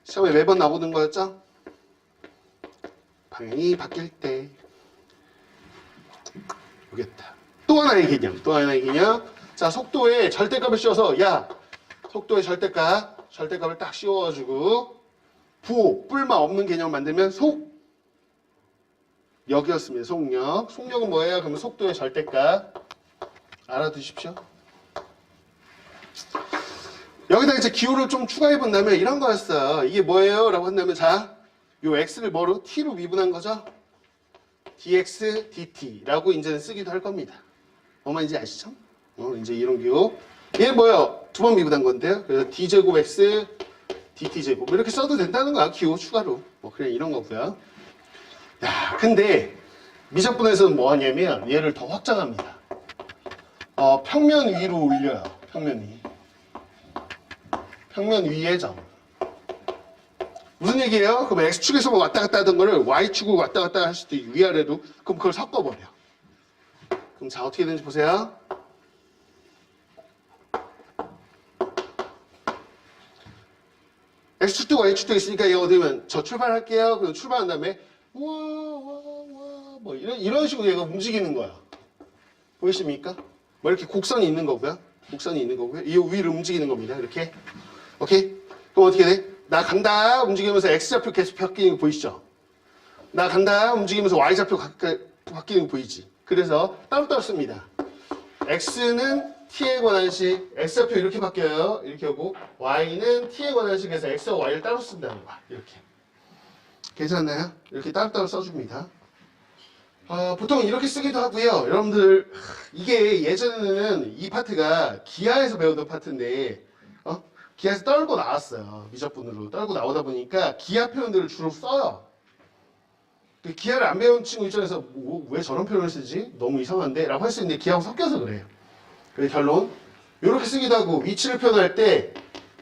시험에 매번 나오는 거였죠? 방향이 바뀔 때. 보겠다. 또 하나의 개념. 자, 속도에 절대값을 씌워서 속도의 절대값을 딱 씌워가지고 부호, 뿔만 없는 개념을 만들면 속력이었습니다. 속력. 속력은 뭐예요? 그러면 속도의 절대값 알아두십시오. 여기다 이제 기호를 좀 추가해 본다면 이런 거였어요. 이게 뭐예요? 라고 한다면 자, 요 x를 뭐로? t로 미분한 거죠? dx, dt라고 이제는 쓰기도 할 겁니다. 뭐만인지 아시죠? 이제 이런 기호. 얘 뭐예요? 두 번 미분한 건데요. 그래서 d제곱 x, dt제곱 이렇게 써도 된다는 거야. 기호 추가로. 그냥 이런 거고요. 야, 근데 미적분에서는 뭐 하냐면 얘를 더 확장합니다. 평면 위로 올려요. 평면 위의 점. 무슨 얘기예요? 그럼 X축에서 뭐 왔다 갔다 하던 거를 Y축으로 왔다 갔다 할 수도 있고 위아래로. 그럼 그걸 섞어버려. 그럼 자 어떻게 되는지 보세요. X축도 Y축도 있으니까 얘가 어디면 저 출발할게요. 그럼 출발한 다음에 뭐 이런 식으로 얘가 움직이는 거야. 보이십니까? 뭐 이렇게 곡선이 있는 거고요. 이 위를 움직이는 겁니다. 이렇게. 오케이? 그럼 어떻게 돼? 나 간다 움직이면서 X좌표 계속 바뀌는 거 보이시죠? 나 간다 움직이면서 Y좌표 바뀌는 거 보이지? 그래서 따로따로 씁니다. X는 T에 관한 식, X좌표 이렇게 바뀌어요. 이렇게 하고 Y는 T에 관한 식에서 X와 Y를 따로 쓴다는 거야. 이렇게. 괜찮나요? 이렇게 따로따로 써줍니다. 보통 이렇게 쓰기도 하고요. 여러분들 이게 예전에는 이 파트가 기하에서 배우던 파트인데 기하에서 떨고 나왔어요. 미적분으로 떨고 나오다 보니까 기하 표현들을 주로 써요. 기하를 안 배운 친구 입장에서 왜 저런 표현을 쓰지? 너무 이상한데? 라고 할 수 있는데 기하하고 섞여서 그래요. 그래서 결론 이렇게 쓰기도 하고 위치를 표현할 때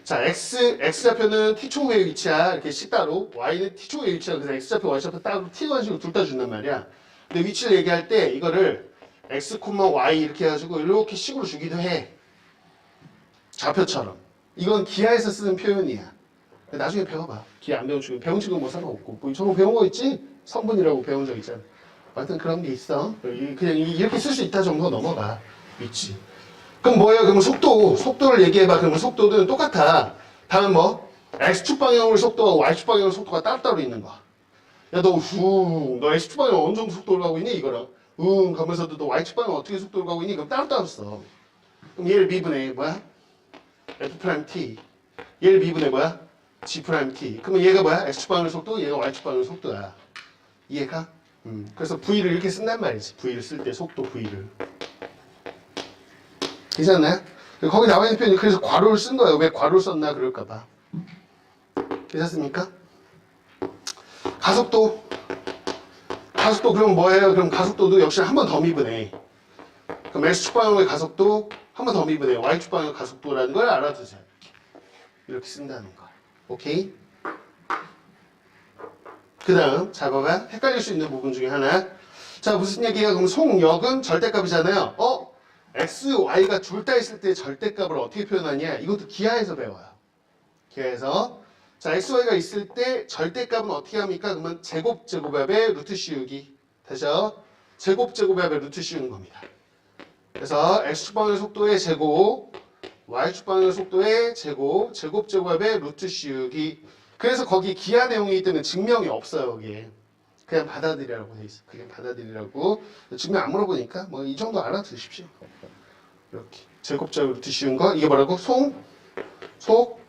자, X좌표는 T축의 위치야. 이렇게 C따로. Y는 T축의 위치야. 그래서 X좌표, Y좌표 따로 T관식으로 둘 다 준단 말이야. 근데 위치를 얘기할 때 이거를 X, Y 이렇게 해가지고 이렇게 식으로 주기도 해. 좌표처럼. 이건 기하에서 쓰는 표현이야. 나중에 배워봐. 기하 안 배운 친구. 배운 친구는 뭐 상관없고. 뭐 저거 배운 거 있지? 성분이라고 배운 적 있잖아. 아무튼 그런 게 있어. 그냥 이렇게 쓸 수 있다 정도 넘어가. 위치. 그럼 뭐예요? 그러면 속도를 얘기해봐. 그러면 속도는 똑같아. 다만 뭐 X축 방향으로 속도와 Y축 방향으로 속도가 따로따로 있는 거야. 야, 너 X축 방향 어느 정도 속도를 가고 있니? 이거랑 가면서도 너 Y축 방향 어떻게 속도를 가고 있니? 그럼 따로따로 써. 그럼 얘를 미분해 뭐야? F'T. 얘를 미분해 뭐야? G'T. 그러면 얘가 뭐야? X축 방향 속도, 얘가 Y축 방향 속도야. 이해가? 그래서 V를 이렇게 쓴단 말이지. V를 쓸 때 속도 V를. 괜찮나요? 거기 나와 있는 표현이 그래서 괄호를 쓴 거예요. 왜 괄호를 썼나 그럴까봐. 괜찮습니까? 가속도 그럼 뭐예요? 그럼 가속도도 역시 한 번 더 미분해. 그럼 X축 방향의 가속도 한 번 더 미분해. Y축 방향의 가속도라는 걸 알아두세요. 이렇게 쓴다는 거. 오케이? 그 다음 자 봐봐. 헷갈릴 수 있는 부분 중에 하나. 자 무슨 얘기야? 그럼 속력은 절대값이잖아요. X, Y가 둘 다 있을 때 절대값을 어떻게 표현하냐? 이것도 기하에서 배워요. 기하에서 자 X, Y가 있을 때 절대값은 어떻게 합니까? 그러면 제곱제곱합의 루트 씌우기. 다시요. 제곱제곱합의 루트 씌우는 겁니다. 그래서 X축 방향의 속도의 제곱, Y축 방향의 속도의 제곱, 제곱제곱합의 루트 씌우기. 그래서 거기 기하 내용이기 때문에 증명이 없어요. 거기에. 그냥 받아들이라고 돼 있어. 그냥 받아들이라고. 증명 안 물어보니까 뭐 이 정도 알아두십시오. 이렇게 제곱제곱 루트 씌운 거 이게 뭐라고? 속력.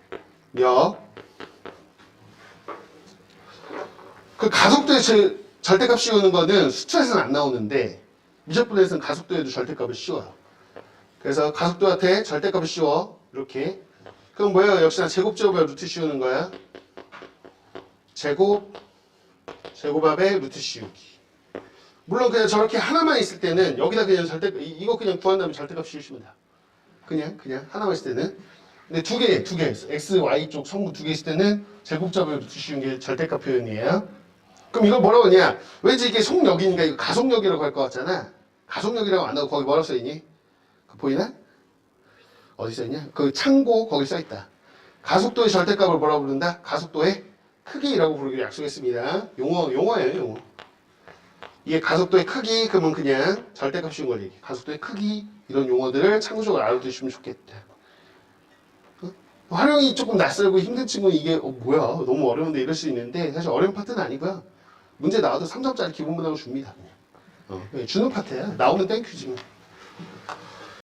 그 가속도의 절대값 씌우는 거는 수차에서는 안 나오는데 미적분에서는 가속도에도 절대값을 씌워요. 그래서 가속도한테 절대값을 씌워. 이렇게. 그럼 뭐야? 역시나 제곱제곱의 루트 씌우는 거야. 제곱합의 루트 씌우기. 물론 그냥 저렇게 하나만 있을 때는 여기다 그냥 이거 그냥 구한 다음에 절대값 씌우시면 돼. 그냥 하나만 있을 때는. 근데 두 개 있어. X, Y 쪽 성분 두 개 있을 때는 제곱잡을 루트 씌운 게 절대값 표현이에요. 그럼 이거 뭐라고 하냐? 왠지 이게 속력이니까 이거 가속력이라고 할 것 같잖아. 가속력이라고 안 하고 거기 뭐라고 써있니? 보이나? 어디 써있냐? 그 창고 거기 써있다. 가속도의 절대값을 뭐라고 부른다? 가속도의 크기라고 부르기로 약속했습니다. 용어예요, 용어. 이게 가속도의 크기, 그러면 그냥 절대값 씌운 걸 얘기해. 가속도의 크기, 이런 용어들을 참고적으로 알아두시면 좋겠다. 활용이 조금 낯설고 힘든 친구는 이게 뭐야 너무 어려운데 이럴 수 있는데 사실 어려운 파트는 아니고요. 문제 나와도 3점짜리 기본 문항을 줍니다. 그냥. 주는 파트야. 나오면 땡큐지 뭐.